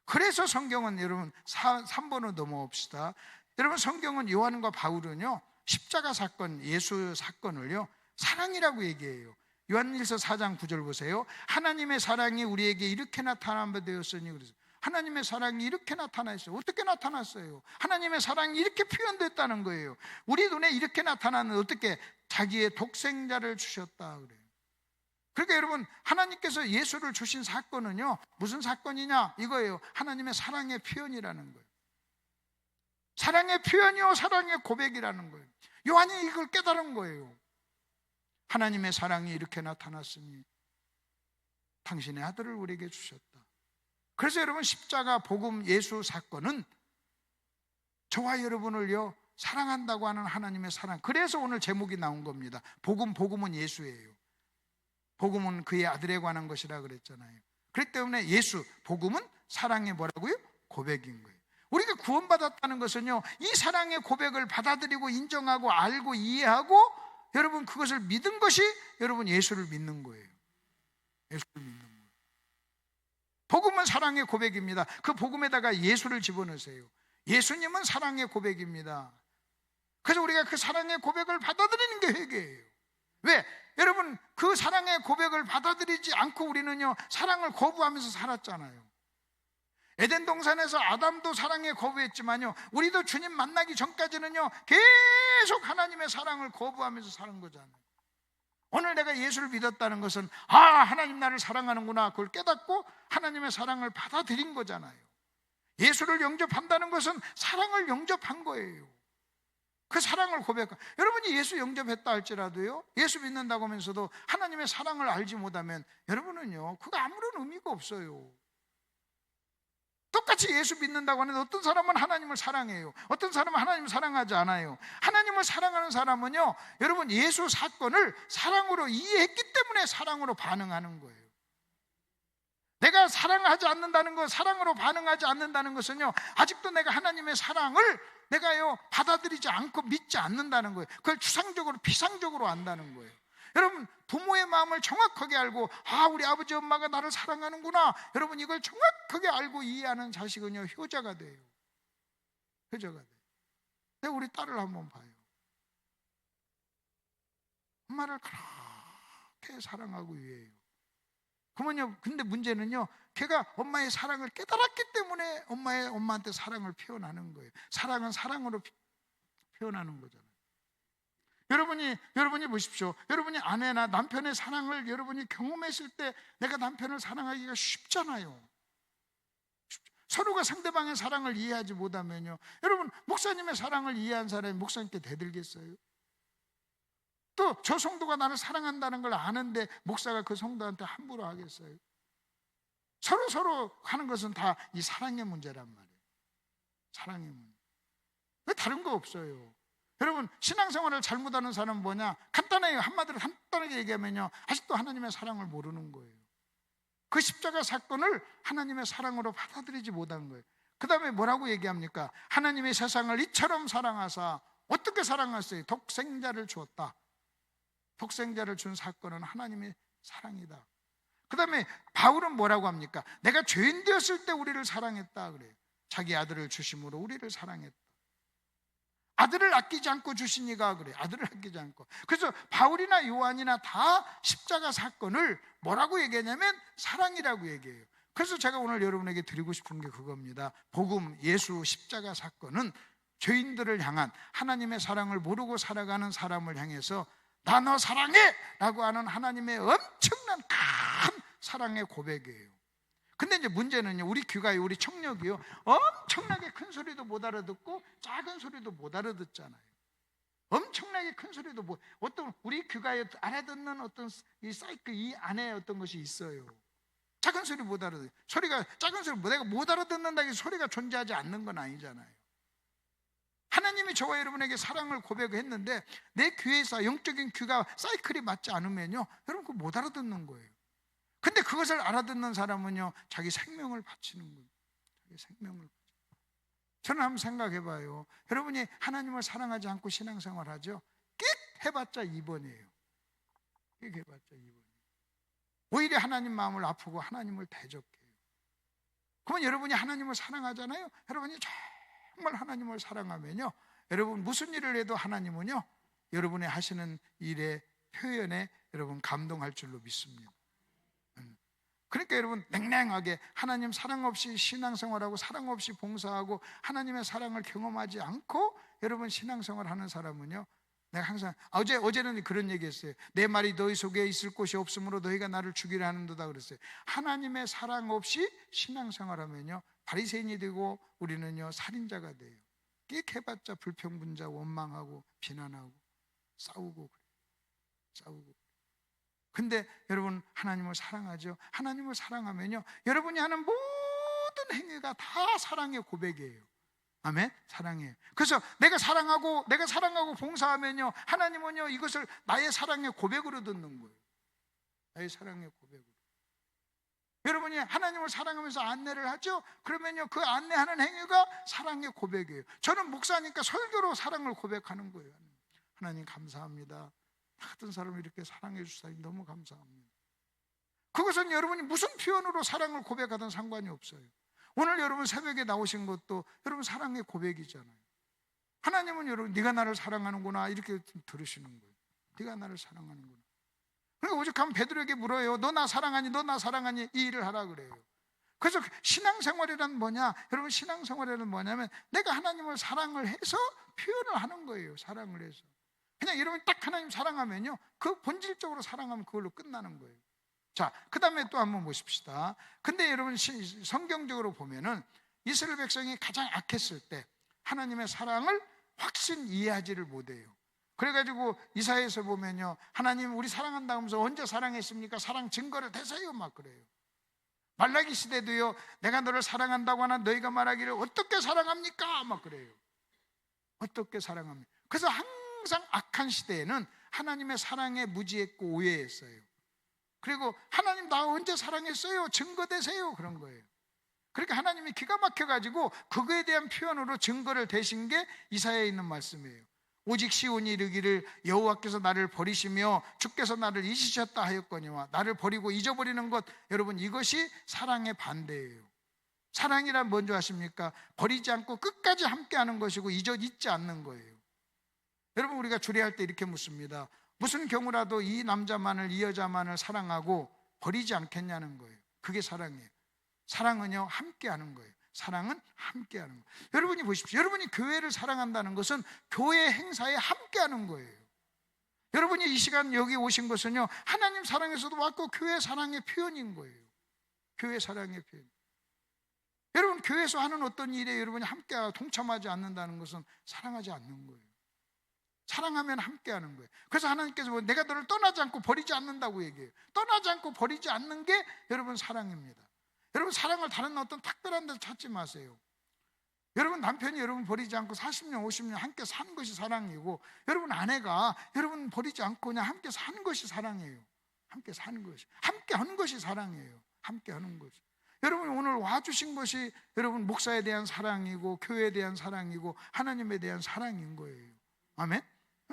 그래서 성경은 여러분 3번으로 넘어옵시다. 여러분, 성경은 요한과 바울은요 십자가 사건, 예수 사건을요 사랑이라고 얘기해요. 요한일서 4장 9절 보세요. 하나님의 사랑이 우리에게 이렇게 나타나게 되었으니, 그래서 하나님의 사랑이 이렇게 나타났어요. 어떻게 나타났어요? 하나님의 사랑이 이렇게 표현됐다는 거예요. 우리 눈에 이렇게 나타나는, 어떻게? 자기의 독생자를 주셨다 그래요. 그러니까 여러분, 하나님께서 예수를 주신 사건은요 무슨 사건이냐? 이거예요. 하나님의 사랑의 표현이라는 거예요. 사랑의 표현이요 사랑의 고백이라는 거예요. 요한이 이걸 깨달은 거예요. 하나님의 사랑이 이렇게 나타났으니 당신의 아들을 우리에게 주셨다. 그래서 여러분, 십자가 복음 예수 사건은 저와 여러분을요 사랑한다고 하는 하나님의 사랑. 그래서 오늘 제목이 나온 겁니다. 복음은 예수예요. 복음은 그의 아들에 관한 것이라 그랬잖아요. 그렇기 때문에 예수, 복음은 사랑의 뭐라고요? 고백인 거예요. 우리가 구원받았다는 것은요 이 사랑의 고백을 받아들이고 인정하고 알고 이해하고 여러분 그것을 믿은 것이 여러분 예수를 믿는 거예요. 예수를 믿는 거예요. 복음은 사랑의 고백입니다. 그 복음에다가 예수를 집어넣으세요. 예수님은 사랑의 고백입니다. 그래서 우리가 그 사랑의 고백을 받아들이는 게 회개예요. 왜? 여러분, 그 사랑의 고백을 받아들이지 않고 우리는요, 사랑을 거부하면서 살았잖아요. 에덴 동산에서 아담도 사랑에 거부했지만요, 우리도 주님 만나기 전까지는요, 계속 하나님의 사랑을 거부하면서 사는 거잖아요. 오늘 내가 예수를 믿었다는 것은 하나님 나를 사랑하는구나, 그걸 깨닫고 하나님의 사랑을 받아들인 거잖아요. 예수를 영접한다는 것은 사랑을 영접한 거예요. 그 사랑을 고백하. 여러분이 예수 영접했다 할지라도요, 예수 믿는다고 하면서도 하나님의 사랑을 알지 못하면 여러분은요, 그거 아무런 의미가 없어요. 똑같이 예수 믿는다고 하는데 어떤 사람은 하나님을 사랑해요, 어떤 사람은 하나님을 사랑하지 않아요. 하나님을 사랑하는 사람은요, 여러분 예수 사건을 사랑으로 이해했기 때문에 사랑으로 반응하는 거예요. 내가 사랑하지 않는다는 것, 사랑으로 반응하지 않는다는 것은요, 아직도 내가 하나님의 사랑을 내가요 받아들이지 않고 믿지 않는다는 거예요. 그걸 추상적으로 피상적으로 안다는 거예요. 여러분, 부모의 마음을 정확하게 알고 우리 아버지 엄마가 나를 사랑하는구나, 여러분 이걸 정확하게 알고 이해하는 자식은요 효자가 돼요. 효자가 돼요. 내가 우리 딸을 한번 봐요. 엄마를 그렇게 사랑하고 이해해요. 그러면요, 근데 문제는요, 걔가 엄마의 사랑을 깨달았기 때문에 엄마한테 사랑을 표현하는 거예요. 사랑은 사랑으로 표현하는 거잖아요. 여러분이 보십시오. 여러분이 아내나 남편의 사랑을 여러분이 경험했을 때 내가 남편을 사랑하기가 쉽잖아요. 서로가 상대방의 사랑을 이해하지 못하면요, 여러분 목사님의 사랑을 이해한 사람이 목사님께 대들겠어요? 또 저 성도가 나를 사랑한다는 걸 아는데 목사가 그 성도한테 함부로 하겠어요? 서로 하는 것은 다 이 사랑의 문제란 말이에요. 사랑의 문제. 왜 다른 거 없어요. 여러분, 신앙생활을 잘못하는 사람은 뭐냐? 한마디로 간단하게 얘기하면요, 아직도 하나님의 사랑을 모르는 거예요. 그 십자가 사건을 하나님의 사랑으로 받아들이지 못한 거예요. 그 다음에 뭐라고 얘기합니까? 하나님의 세상을 이처럼 사랑하사. 어떻게 사랑했어요? 독생자를 주었다. 독생자를 준 사건은 하나님의 사랑이다. 그 다음에 바울은 뭐라고 합니까? 내가 죄인 되었을 때 우리를 사랑했다 그래요. 자기 아들을 주심으로 우리를 사랑했다. 아들을 아끼지 않고 주시니가 그래. 아들을 아끼지 않고. 그래서 바울이나 요한이나 다 십자가 사건을 뭐라고 얘기하냐면 사랑이라고 얘기해요. 그래서 제가 오늘 여러분에게 드리고 싶은 게 그겁니다. 복음, 예수 십자가 사건은 죄인들을 향한 하나님의 사랑을 모르고 살아가는 사람을 향해서 나 너 사랑해! 라고 하는 하나님의 엄청난 큰 사랑의 고백이에요. 근데 이제 문제는요, 우리 귀가요, 우리 청력이요, 엄청나게 큰 소리도 못 알아듣고 작은 소리도 못 알아듣잖아요. 엄청나게 큰 소리도 어떤 우리 귀가에 알아듣는 어떤 이 사이클, 이 안에 어떤 것이 있어요. 작은 소리 못 알아듣어요. 작은 소리 내가 못 알아듣는다고 해서 소리가 존재하지 않는 건 아니잖아요. 하나님이 저와 여러분에게 사랑을 고백했는데 내 귀에서 영적인 귀가 사이클이 맞지 않으면요, 여러분 그거 못 알아듣는 거예요. 근데 그것을 알아듣는 사람은요, 자기 생명을 바치는 거예요. 자기 생명을. 저는 한번 생각해 봐요. 여러분이 하나님을 사랑하지 않고 신앙생활 하죠? 끽 해봤자 2번이에요. 끽 해봤자 2번이에요. 오히려 하나님 마음을 아프고 하나님을 대적해요. 그러면 여러분이 하나님을 사랑하잖아요. 여러분이 정말 하나님을 사랑하면요, 여러분 무슨 일을 해도 하나님은요, 여러분의 하시는 일의 표현에 여러분 감동할 줄로 믿습니다. 그러니까 여러분 냉랭하게 하나님 사랑 없이 신앙생활하고 사랑 없이 봉사하고 하나님의 사랑을 경험하지 않고 여러분 신앙생활 하는 사람은요, 내가 항상 어제는 그런 얘기했어요. 내 말이 너희 속에 있을 곳이 없으므로 너희가 나를 죽이려 하는도다 그랬어요. 하나님의 사랑 없이 신앙생활하면요, 바리새인이 되고 우리는요 살인자가 돼요. 끽 해봤자 불평분자, 원망하고 비난하고 싸우고 그래요. 싸우고. 근데 여러분 하나님을 사랑하죠. 하나님을 사랑하면요, 여러분이 하는 모든 행위가 다 사랑의 고백이에요. 아멘? 사랑이에요. 그래서 내가 사랑하고 봉사하면요, 하나님은요 이것을 나의 사랑의 고백으로 듣는 거예요. 나의 사랑의 고백으로. 여러분이 하나님을 사랑하면서 안내를 하죠? 그러면요 그 안내하는 행위가 사랑의 고백이에요. 저는 목사니까 설교로 사랑을 고백하는 거예요. 하나님 감사합니다. 나 같은 사람을 이렇게 사랑해 주시다니 너무 감사합니다. 그것은 여러분이 무슨 표현으로 사랑을 고백하든 상관이 없어요. 오늘 여러분 새벽에 나오신 것도 여러분 사랑의 고백이잖아요. 하나님은 여러분 네가 나를 사랑하는구나 이렇게 들으시는 거예요. 네가 나를 사랑하는구나. 그러니까 오죽하면 베드로에게 물어요. 너 나 사랑하니? 너 나 사랑하니? 이 일을 하라 그래요. 그래서 신앙생활이란 뭐냐? 여러분 신앙생활이란 뭐냐면 내가 하나님을 사랑을 해서 표현을 하는 거예요. 사랑을 해서. 그냥 여러분이 딱 하나님 사랑하면요, 그 본질적으로 사랑하면 그걸로 끝나는 거예요. 자, 그 다음에 또 한번 보십시다. 근데 여러분 성경적으로 보면은 이스라엘 백성이 가장 악했을 때 하나님의 사랑을 확신 이해하지를 못해요. 그래가지고 이사야에서 보면요, 하나님 우리 사랑한다 하면서 언제 사랑했습니까? 사랑 증거를 대세요 막 그래요. 말라기 시대도요, 내가 너를 사랑한다고 하나 너희가 말하기를 어떻게 사랑합니까? 막 그래요. 어떻게 사랑합니까? 그래서 항상 악한 시대에는 하나님의 사랑에 무지했고 오해했어요. 그리고 하나님 나 언제 사랑했어요? 증거 대세요. 그런 거예요. 그러니까 하나님이 기가 막혀가지고 그거에 대한 표현으로 증거를 대신 게 이사야에 있는 말씀이에요. 오직 시온이 이르기를 여호와께서 나를 버리시며 주께서 나를 잊으셨다 하였거니와, 나를 버리고 잊어버리는 것, 여러분 이것이 사랑의 반대예요. 사랑이란 뭔지 아십니까? 버리지 않고 끝까지 함께하는 것이고 잊지 않는 거예요. 여러분 우리가 주례할 때 이렇게 묻습니다. 무슨 경우라도 이 남자만을, 이 여자만을 사랑하고 버리지 않겠냐는 거예요. 그게 사랑이에요. 사랑은요 함께하는 거예요. 사랑은 함께하는 거예요. 여러분이 보십시오. 여러분이 교회를 사랑한다는 것은 교회 행사에 함께하는 거예요. 여러분이 이 시간 여기 오신 것은요, 하나님 사랑에서도 왔고 교회 사랑의 표현인 거예요. 교회 사랑의 표현. 여러분 교회에서 하는 어떤 일에 여러분이 함께 동참하지 않는다는 것은 사랑하지 않는 거예요. 사랑하면 함께하는 거예요. 그래서 하나님께서 내가 너를 떠나지 않고 버리지 않는다고 얘기해요. 떠나지 않고 버리지 않는 게 여러분 사랑입니다. 여러분 사랑을 다른 어떤 특별한 데서 찾지 마세요. 여러분 남편이 여러분 버리지 않고 40년 50년 함께 사는 것이 사랑이고, 여러분 아내가 여러분 버리지 않고 그냥 함께 사는 것이 사랑이에요. 함께 사는 것이, 함께 하는 것이 사랑이에요. 함께 하는 것이. 여러분 오늘 와주신 것이 여러분 목사에 대한 사랑이고 교회에 대한 사랑이고 하나님에 대한 사랑인 거예요. 아멘?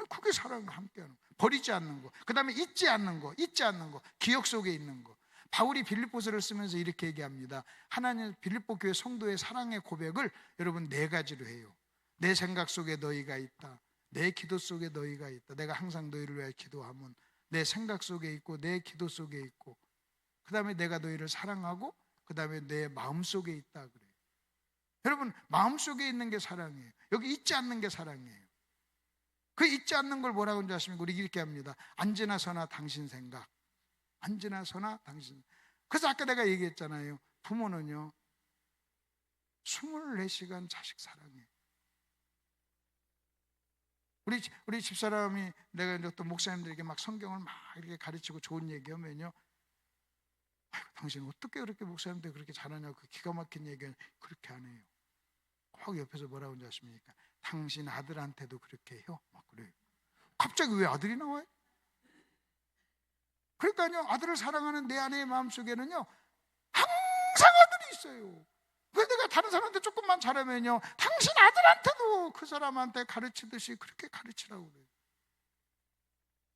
그게 사랑을 함께하는 거. 버리지 않는 거. 그 다음에 잊지 않는 거. 기억 속에 있는 거. 바울이 빌립보서를 쓰면서 이렇게 얘기합니다. 하나님 빌립보 교회 성도의 사랑의 고백을 여러분 4가지로 해요. 내 생각 속에 너희가 있다. 내 기도 속에 너희가 있다. 내가 항상 너희를 위해 기도하면 내 생각 속에 있고 내 기도 속에 있고, 그 다음에 내가 너희를 사랑하고, 그 다음에 내 마음 속에 있다 그래요. 여러분 마음 속에 있는 게 사랑이에요. 여기 잊지 않는 게 사랑이에요. 그 잊지 않는 걸 뭐라고 하는지 아십니까? 우리 이렇게 합니다. 앉으나 서나 당신 생각. 앉으나 서나 당신. 그래서 아까 내가 얘기했잖아요. 부모는요 24시간 자식 사랑해. 우리 집사람이, 내가 이제 또 목사님들에게 막 성경을 막 이렇게 가르치고 좋은 얘기하면요, 아이고 당신 어떻게 그렇게 목사님들 그렇게 잘하냐고, 그 기가 막힌 얘기는 그렇게 안 해요. 꼭 옆에서 뭐라고 하는지 아십니까? 당신 아들한테도 그렇게 해요. 막 그래요. 갑자기 왜 아들이 나와요? 그러니까요, 아들을 사랑하는 내 아내의 마음속에는요 항상 아들이 있어요. 왜 내가 다른 사람한테 조금만 잘하면요, 당신 아들한테도 그 사람한테 가르치듯이 그렇게 가르치라고 그래요.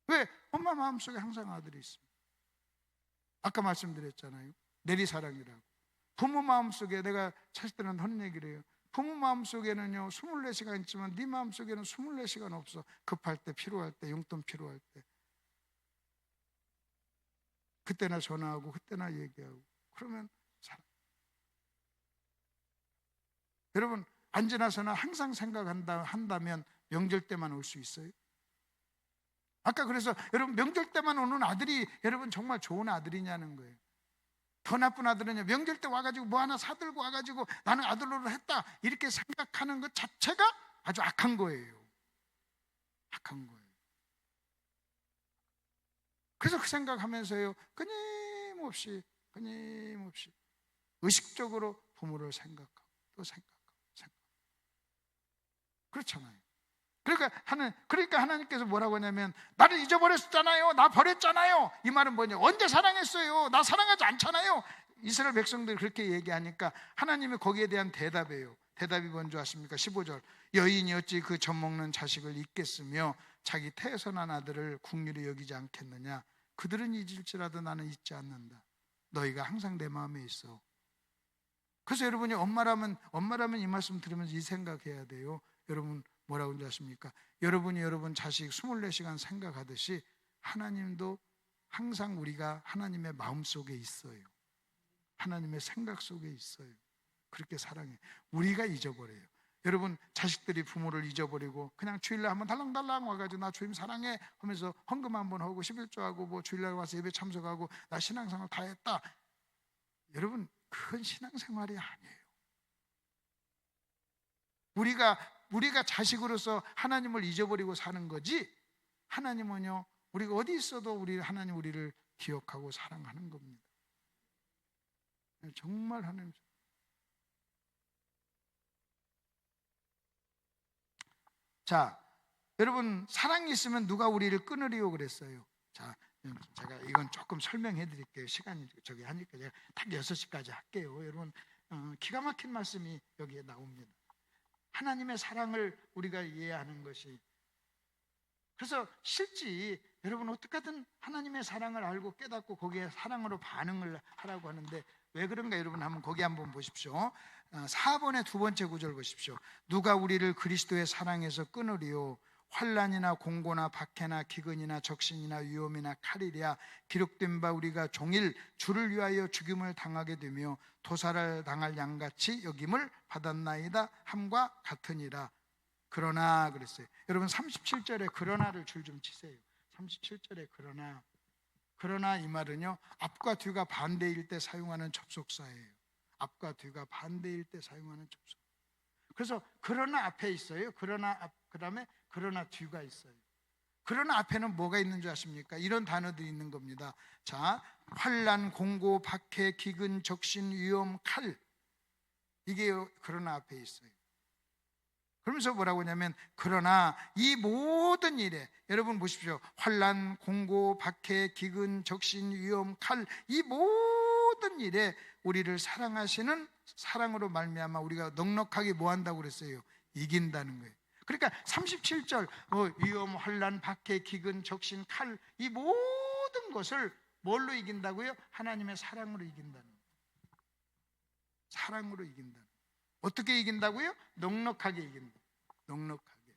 왜? 엄마 마음속에 항상 아들이 있습니다. 아까 말씀드렸잖아요, 내리사랑이라고. 부모 마음속에, 내가 사실 때는 하는 얘기를 해요. 부모 마음속에는요 24시간 있지만 네 마음속에는 24시간 없어. 급할 때, 필요할 때, 용돈 필요할 때 그때나 전화하고 그때나 얘기하고. 그러면 사랑. 여러분 앉으나서나 항상 한다면 명절 때만 올 수 있어요? 아까 그래서 여러분 명절 때만 오는 아들이 여러분 정말 좋은 아들이냐는 거예요. 더 나쁜 아들은요, 명절 때 와가지고 뭐 하나 사들고 와가지고 나는 아들로를 했다 이렇게 생각하는 것 자체가 아주 악한 거예요. 악한 거예요. 그래서 그 생각하면서요 끊임없이 의식적으로 부모를 생각하고 또 생각하고. 그렇잖아요. 그러니까 하나님께서 뭐라고 하냐면, 나를 잊어버렸잖아요, 나 버렸잖아요. 이 말은 뭐냐? 언제 사랑했어요? 나 사랑하지 않잖아요. 이스라엘 백성들이 그렇게 얘기하니까 하나님이 거기에 대한 대답이에요. 대답이 뭔지 아십니까? 15절. 여인이 어찌 그 젖먹는 자식을 잊겠으며 자기 태에서 난 아들을 국률이 여기지 않겠느냐? 그들은 잊을지라도 나는 잊지 않는다. 너희가 항상 내 마음에 있어. 그래서 여러분이 엄마라면 이 말씀 들으면서 이 생각해야 돼요. 여러분 뭐라고 하는지 아십니까? 여러분이 여러분 자식 24시간 생각하듯이 하나님도 항상 우리가 하나님의 마음속에 있어요. 하나님의 생각 속에 있어요. 그렇게 사랑해. 우리가 잊어버려요. 여러분 자식들이 부모를 잊어버리고 그냥 주일날 한번 달랑달랑 와가지고 나 주님 사랑해 하면서 헌금 한번 하고 11조하고 뭐 주일날 와서 예배 참석하고 나 신앙생활 다 했다. 여러분 그건 신앙생활이 아니에요. 우리가 자식으로서 하나님을 잊어버리고 사는 거지, 하나님은요 우리가 어디 있어도 하나님 우리를 기억하고 사랑하는 겁니다. 정말 하나님. 자, 여러분 사랑이 있으면 누가 우리를 끊으리요 그랬어요. 자, 제가 이건 조금 설명해 드릴게요. 시간이 저기 하니까 제가 딱 6시까지 할게요. 여러분 기가 막힌 말씀이 여기에 나옵니다. 하나님의 사랑을 우리가 이해하는 것이, 그래서 실제 여러분 어떻게든 하나님의 사랑을 알고 깨닫고 거기에 사랑으로 반응을 하라고 하는데 왜 그런가 여러분 한번 거기 한번 보십시오. 4번의 두 번째 구절 보십시오. 누가 우리를 그리스도의 사랑에서 끊으리요? 환난이나 공고나 박해나 기근이나 적신이나 위험이나 칼이랴. 기록된 바 우리가 종일 주를 위하여 죽임을 당하게 되며 도살을 당할 양같이 여김을 받았나이다 함과 같으니라. 그러나 그랬어요. 여러분 37절에 그러나를 줄 좀 치세요. 37절에 그러나 이 말은요 앞과 뒤가 반대일 때 사용하는 접속사예요. 앞과 뒤가 반대일 때 사용하는 접속. 그래서 그러나 앞에 있어요. 그러나 앞, 그다음에 그러나 뒤가 있어요. 그러나 앞에는 뭐가 있는 줄 아십니까? 이런 단어들이 있는 겁니다. 자, 환난, 공고, 박해, 기근, 적신, 위험, 칼. 이게 그러나 앞에 있어요. 그러면서 뭐라고 하냐면 그러나 이 모든 일에, 여러분 보십시오. 환난, 공고, 박해, 기근, 적신, 위험, 칼, 이 모든 일에 우리를 사랑하시는 사랑으로 말미암아 우리가 넉넉하게 뭐 한다고 그랬어요? 이긴다는 거예요. 그러니까 37절 위험, 환난, 박해, 기근, 적신, 칼, 이 모든 것을 뭘로 이긴다고요? 하나님의 사랑으로 이긴다는 거예요. 사랑으로 이긴다는 거예요. 어떻게 이긴다고요? 넉넉하게 이긴다. 넉넉하게.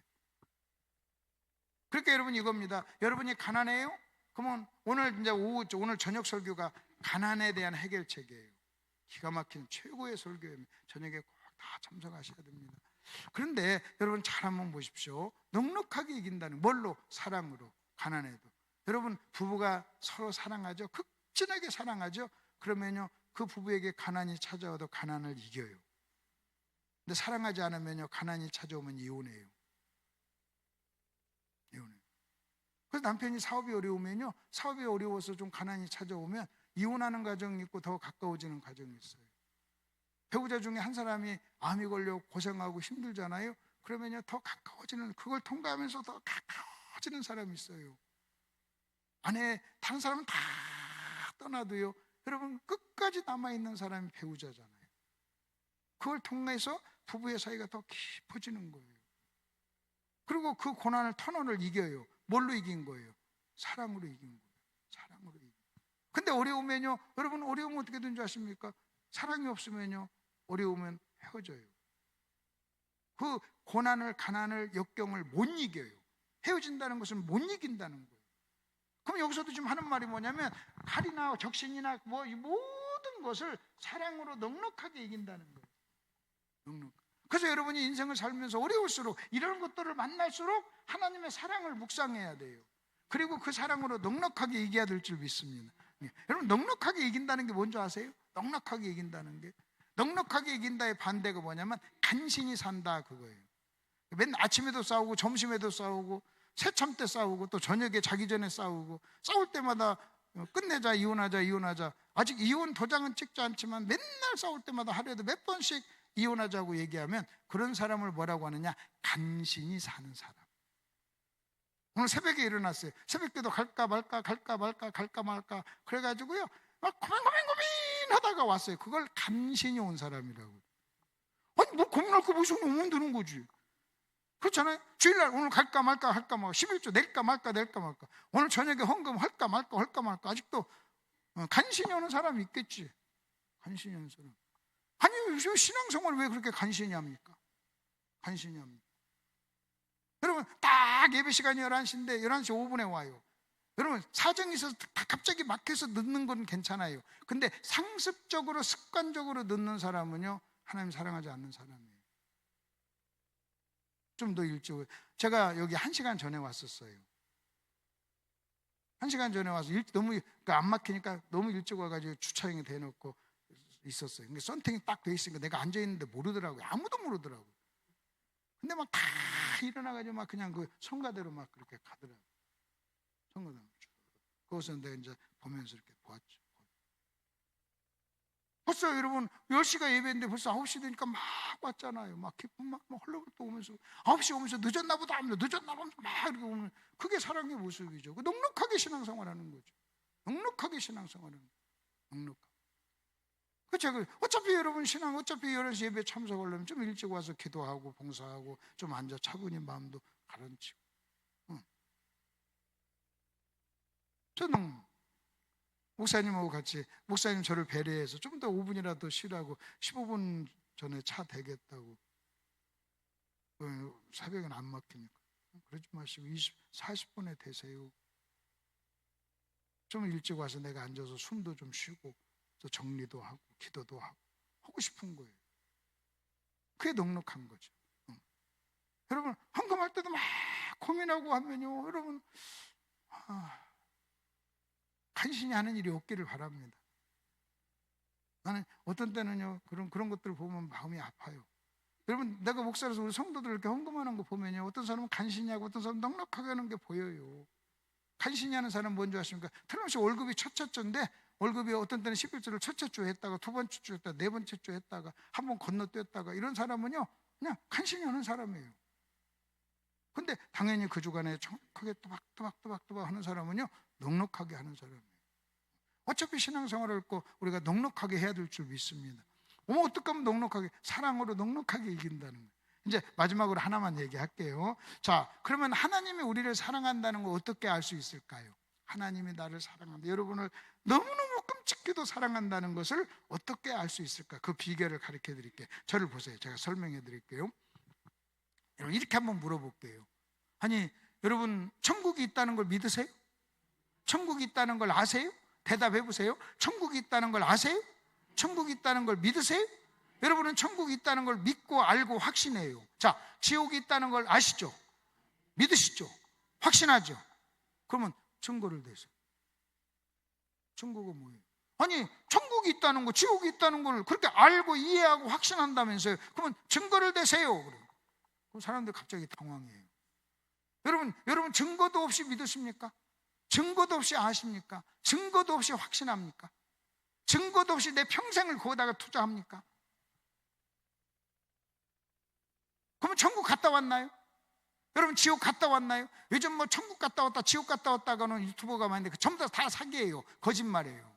그러니까 여러분 이겁니다. 여러분이 가난해요? 그러면 오늘 저녁 설교가 가난에 대한 해결책이에요. 기가 막힌 최고의 설교예요. 저녁에 꼭 다 참석하셔야 됩니다. 그런데 여러분 잘 한번 보십시오. 넉넉하게 이긴다는 뭘로? 사랑으로. 가난해도. 여러분 부부가 서로 사랑하죠? 극진하게 사랑하죠? 그러면요 그 부부에게 가난이 찾아와도 가난을 이겨요. 근데 사랑하지 않으면요 가난이 찾아오면 이혼해요. 그래서 남편이 사업이 어려우면요, 사업이 어려워서 좀 가난이 찾아오면 이혼하는 과정이 있고 더 가까워지는 과정이 있어요. 배우자 중에 한 사람이 암이 걸려 고생하고 힘들잖아요. 그러면요 더 가까워지는, 그걸 통과하면서 더 가까워지는 사람이 있어요. 아내 다른 사람은 다 떠나도요 여러분 끝까지 남아있는 사람이 배우자잖아요. 그걸 통해서 부부의 사이가 더 깊어지는 거예요. 그리고 그 고난을 터널을 이겨요. 뭘로 이긴 거예요? 사랑으로 이긴 거예요. 사랑으로 이긴 거예요. 근데 어려우면요 여러분 어려우면 어떻게 된 줄 아십니까? 사랑이 없으면요 어려우면 헤어져요. 그 고난을, 가난을, 역경을 못 이겨요. 헤어진다는 것은 못 이긴다는 거예요. 그럼 여기서도 지금 하는 말이 뭐냐면 칼이나 적신이나 뭐 이 모든 것을 사랑으로 넉넉하게 이긴다는 거예요. 넉넉. 그래서 여러분이 인생을 살면서 어려울수록 이런 것들을 만날수록 하나님의 사랑을 묵상해야 돼요. 그리고 그 사랑으로 넉넉하게 이겨야 될 줄 믿습니다. 여러분 넉넉하게 이긴다는 게 뭔지 아세요? 넉넉하게 이긴다는 게, 넉넉하게 이긴다의 반대가 뭐냐면 간신히 산다 그거예요. 맨날 아침에도 싸우고 점심에도 싸우고 새참 때 싸우고 또 저녁에 자기 전에 싸우고, 싸울 때마다 끝내자, 이혼하자. 아직 이혼 도장은 찍지 않지만 맨날 싸울 때마다 하루에도 몇 번씩 이혼하자고 얘기하면 그런 사람을 뭐라고 하느냐? 간신히 사는 사람. 오늘 새벽에 일어났어요. 새벽때도 갈까 말까 그래가지고요 막 고민하다가 왔어요. 그걸 간신히 온 사람이라고. 아니 뭐 고민할 거 무슨 오면 되는 거지. 그렇잖아요. 주일날 오늘 갈까 말까 11조 낼까 말까 오늘 저녁에 헌금 할까 말까 아직도 간신히 하는 사람이 있겠지. 간신히 하는 사람. 아니, 요즘 신앙생활을 왜 그렇게 간신히 합니까? 간신히 합니다. 여러분, 딱 예배 시간이 11시인데 11시 5분에 와요. 여러분, 사정이 있어서 갑자기 막혀서 늦는 건 괜찮아요. 근데 상습적으로 습관적으로 늦는 사람은요, 하나님 사랑하지 않는 사람이에요. 좀 더 일찍. 제가 여기 1시간 전에 왔었어요. 1시간 전에 와서 너무 안 막히니까 너무 일찍 와가지고 주차장에 대놓고 있었어요. 근데 썬팅이 딱 돼 있으니까 내가 앉아있는데 모르더라고요. 아무도 모르더라고요. 근데 막 다 일어나가지고 막 그냥 그 성가대로 막 그렇게 가더라고요. 성가대로. 그것을 내가 이제 보면서 이렇게 보았죠. 벌써 여러분 10시가 예배인데 벌써 9시 되니까 막 왔잖아요. 막 기쁨 막 헐렁헐렁 오면서 9시 오면서 늦었나 보다 하면서 늦었나 보다 막 이렇게 오면 그게 사랑의 모습이죠. 넉넉하게 신앙생활하는 거죠. 넉넉하게 신앙생활하는 거죠. 넉넉하게. 그렇죠. 어차피 여러분 신앙 어차피 11시 예배 참석하려면 좀 일찍 와서 기도하고 봉사하고 좀 앉아 차분히 마음도 가라앉히고. 저는 목사님하고 같이 목사님 저를 배려해서 좀 더 5분이라도 쉬라고 15분 전에 차 대겠다고. 새벽엔 안 막히니까 그러지 마시고 40분에 되세요. 좀 일찍 와서 내가 앉아서 숨도 좀 쉬고 또 정리도 하고 기도도 하고 싶은 거예요. 그게 넉넉한 거죠. 여러분 헌금할 때도 막 고민하고 하면요, 여러분 간신히 하는 일이 없기를 바랍니다. 나는 어떤 때는요 그런 것들을 보면 마음이 아파요. 여러분 내가 목사로서 우리 성도들 이렇게 헌금하는 거 보면요, 어떤 사람은 간신히 하고 어떤 사람은 넉넉하게 하는 게 보여요. 간신히 하는 사람은 뭔지 아십니까? 틀림없이 월급이 첫째 주인데 월급이 어떤 때는 11주를 첫째 주 했다가 두 번째 주 했다가 네 번째 주 했다가 한 번 건너뛰었다가 이런 사람은요 그냥 간신히 하는 사람이에요. 근데 당연히 그 주간에 정확하게 또박또박 하는 사람은요 넉넉하게 하는 사람이에요. 어차피 신앙생활을 했고 우리가 넉넉하게 해야 될 줄 믿습니다. 어떻게 하면 넉넉하게, 사랑으로 넉넉하게 이긴다는 거예요. 이제 마지막으로 하나만 얘기할게요. 자, 그러면 하나님이 우리를 사랑한다는 걸 어떻게 알 수 있을까요? 하나님이 나를 사랑한다, 여러분을 너무너무 끔찍히도 사랑한다는 것을 어떻게 알 수 있을까? 그 비결을 가르쳐 드릴게요. 저를 보세요. 제가 설명해 드릴게요. 여러분 이렇게 한번 물어볼게요. 아니 여러분 천국이 있다는 걸 믿으세요? 천국이 있다는 걸 아세요? 대답해 보세요. 천국이 있다는 걸 아세요? 천국이 있다는 걸 믿으세요? 여러분은 천국이 있다는 걸 믿고 알고 확신해요. 자, 지옥이 있다는 걸 아시죠? 믿으시죠? 확신하죠? 그러면 증거를 대세요. 증거가 뭐예요? 아니 천국이 있다는 거, 지옥이 있다는 걸 그렇게 알고 이해하고 확신한다면서요. 그러면 증거를 대세요. 그럼 사람들 갑자기 당황해요. 여러분 증거도 없이 믿으십니까? 증거도 없이 아십니까? 증거도 없이 확신합니까? 증거도 없이 내 평생을 거기다가 투자합니까? 그러면 천국 갔다 왔나요? 여러분 지옥 갔다 왔나요? 요즘 뭐 천국 갔다 왔다 지옥 갔다 왔다고는 유튜버가 많은데 전부 다 사기예요. 거짓말이에요.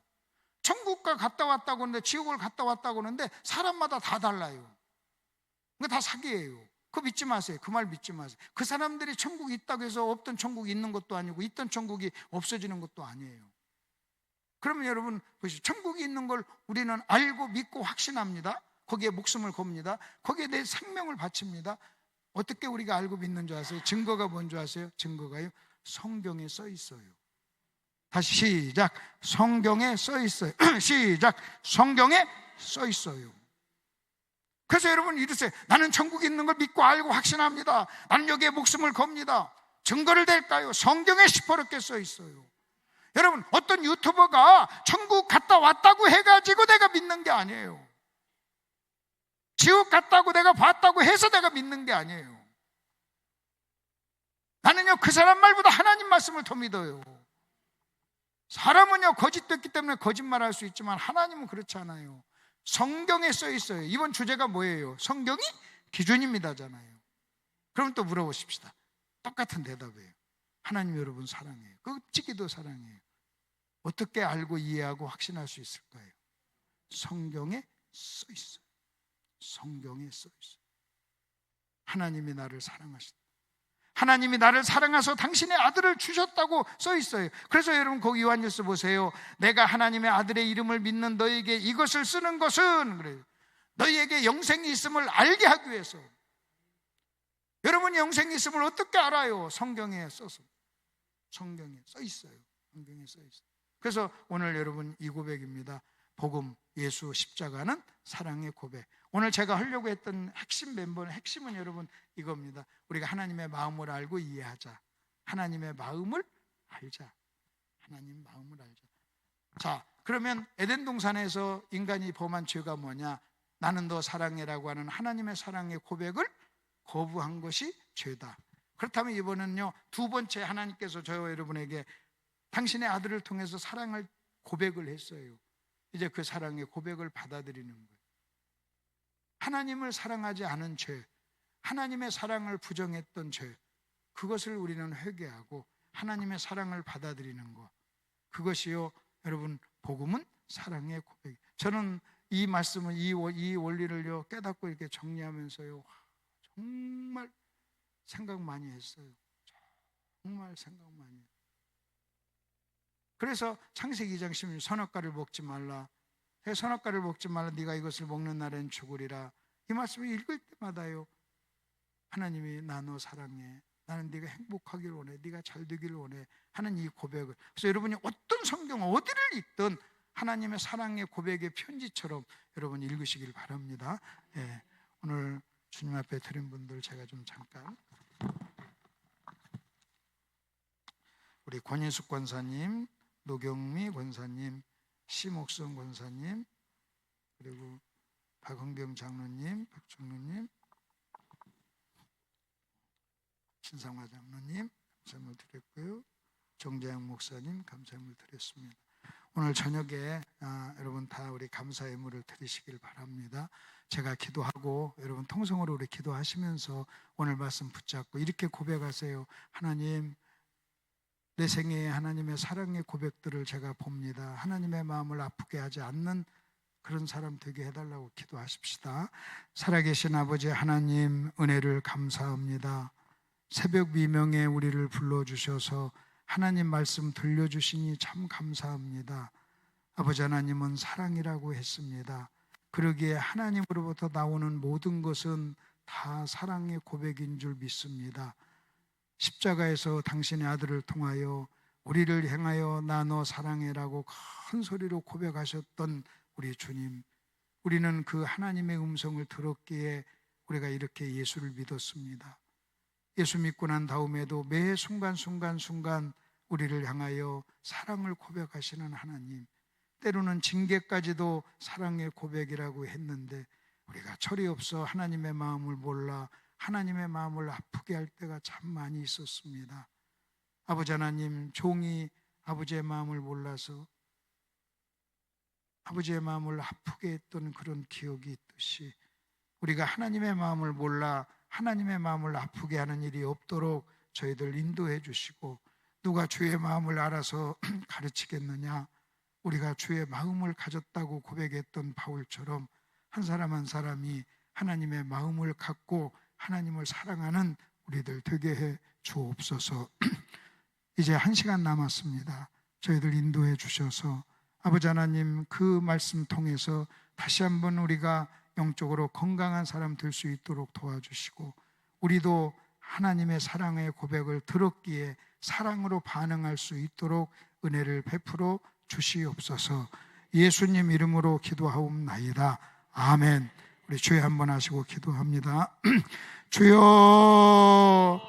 천국과 갔다 왔다고 하는데 지옥을 갔다 왔다고 하는데 사람마다 다 달라요. 그거 다 사기예요. 그거 믿지 마세요. 그 말 믿지 마세요. 그 사람들이 천국이 있다고 해서 없던 천국이 있는 것도 아니고 있던 천국이 없어지는 것도 아니에요. 그러면 여러분 보시죠. 천국이 있는 걸 우리는 알고 믿고 확신합니다. 거기에 목숨을 겁니다. 거기에 내 생명을 바칩니다. 어떻게 우리가 알고 믿는 줄 아세요? 증거가 뭔 줄 아세요? 증거가요, 성경에 써 있어요. 다시 시작. 성경에 써 있어요. 시작. 성경에 써 있어요. 그래서 여러분 이러세요. 나는 천국에 있는 걸 믿고 알고 확신합니다. 나는 여기에 목숨을 겁니다. 증거를 댈까요? 성경에 시퍼렇게 써 있어요. 여러분 어떤 유튜버가 천국 갔다 왔다고 해가지고 내가 믿는 게 아니에요. 지옥 갔다고 내가 봤다고 해서 내가 믿는 게 아니에요. 나는요 그 사람 말보다 하나님 말씀을 더 믿어요. 사람은요 거짓됐기 때문에 거짓말할 수 있지만 하나님은 그렇지 않아요. 성경에 써 있어요. 이번 주제가 뭐예요? 성경이 기준입니다잖아요. 그럼 또 물어보십시다. 똑같은 대답이에요. 하나님 여러분 사랑해요. 끔찍이도 사랑해요. 어떻게 알고 이해하고 확신할 수 있을까요? 성경에 써 있어요. 성경에 써 있어요. 하나님이 나를 사랑하신다. 하나님이 나를 사랑하셔서 당신의 아들을 주셨다고 써 있어요. 그래서 여러분 거기 요한일서 보세요. 내가 하나님의 아들의 이름을 믿는 너에게 이것을 쓰는 것은 그래요. 너희에게 영생이 있음을 알게 하기 위해서. 여러분이 영생이 있음을 어떻게 알아요? 성경에 써서. 성경에 써 있어요. 성경에 써 있어요. 그래서 오늘 여러분 이 고백입니다. 복음, 예수, 십자가는 사랑의 고백. 오늘 제가 하려고 했던 핵심은 여러분 이겁니다. 우리가 하나님의 마음을 알고 이해하자. 하나님의 마음을 알자. 하나님 마음을 알자. 자, 그러면 에덴 동산에서 인간이 범한 죄가 뭐냐? 나는 너 사랑해라고 하는 하나님의 사랑의 고백을 거부한 것이 죄다. 그렇다면 이번엔요, 두 번째 하나님께서 저와 여러분에게 당신의 아들을 통해서 사랑을 고백을 했어요. 이제 그 사랑의 고백을 받아들이는 거예요. 하나님을 사랑하지 않은 죄, 하나님의 사랑을 부정했던 죄, 그것을 우리는 회개하고 하나님의 사랑을 받아들이는 것, 그것이요 여러분 복음은 사랑의 고백. 저는 이 말씀을 이 원리를요 깨닫고 이렇게 정리하면서요 정말 생각 많이 했어요. 정말 생각 많이 했어요. 그래서 창세기 2장 16절 선악과를 먹지 말라. 선악과를 먹지 말라. 네가 이것을 먹는 날엔 죽으리라. 이 말씀을 읽을 때마다요 하나님이 나 너 사랑해. 나는 네가 행복하길 원해. 네가 잘 되길 원해 하는 이 고백을. 그래서 여러분이 어떤 성경 어디를 읽든 하나님의 사랑의 고백의 편지처럼 여러분 읽으시길 바랍니다. 예, 오늘 주님 앞에 드린 분들 제가 좀 잠깐 우리 권인숙 권사님, 노경미 권사님, 심옥성 권사님, 그리고 박흥경 장로님, 박장로님, 신상화 장로님 감사함을 드렸고요. 정재영 목사님 감사함을 드렸습니다. 오늘 저녁에 여러분 다 우리 감사의 예물을 드리시길 바랍니다. 제가 기도하고 여러분 통성으로 우리 기도하시면서 오늘 말씀 붙잡고 이렇게 고백하세요. 하나님, 내 생애에 하나님의 사랑의 고백들을 제가 봅니다. 하나님의 마음을 아프게 하지 않는 그런 사람 되게 해달라고 기도하십시다. 살아계신 아버지 하나님, 은혜를 감사합니다. 새벽 미명에 우리를 불러주셔서 하나님 말씀 들려주시니 참 감사합니다. 아버지 하나님은 사랑이라고 했습니다. 그러기에 하나님으로부터 나오는 모든 것은 다 사랑의 고백인 줄 믿습니다. 십자가에서 당신의 아들을 통하여 우리를 향하여 나 너 사랑해라고 큰 소리로 고백하셨던 우리 주님, 우리는 그 하나님의 음성을 들었기에 우리가 이렇게 예수를 믿었습니다. 예수 믿고 난 다음에도 매 순간순간 우리를 향하여 사랑을 고백하시는 하나님, 때로는 징계까지도 사랑의 고백이라고 했는데 우리가 철이 없어 하나님의 마음을 몰라 하나님의 마음을 아프게 할 때가 참 많이 있었습니다. 아버지 하나님, 종이 아버지의 마음을 몰라서 아버지의 마음을 아프게 했던 그런 기억이 있듯이 우리가 하나님의 마음을 몰라 하나님의 마음을 아프게 하는 일이 없도록 저희들 인도해 주시고, 누가 주의 마음을 알아서 가르치겠느냐, 우리가 주의 마음을 가졌다고 고백했던 바울처럼 한 사람 한 사람이 하나님의 마음을 갖고 하나님을 사랑하는 우리들 되게 해 주옵소서. 이제 1시간 남았습니다. 저희들 인도해 주셔서 아버지 하나님, 그 말씀 통해서 다시 한번 우리가 영적으로 건강한 사람 될 수 있도록 도와주시고, 우리도 하나님의 사랑의 고백을 들었기에 사랑으로 반응할 수 있도록 은혜를 베풀어 주시옵소서. 예수님 이름으로 기도하옵나이다. 아멘. 우리 주여 한번 하시고 기도합니다. 주여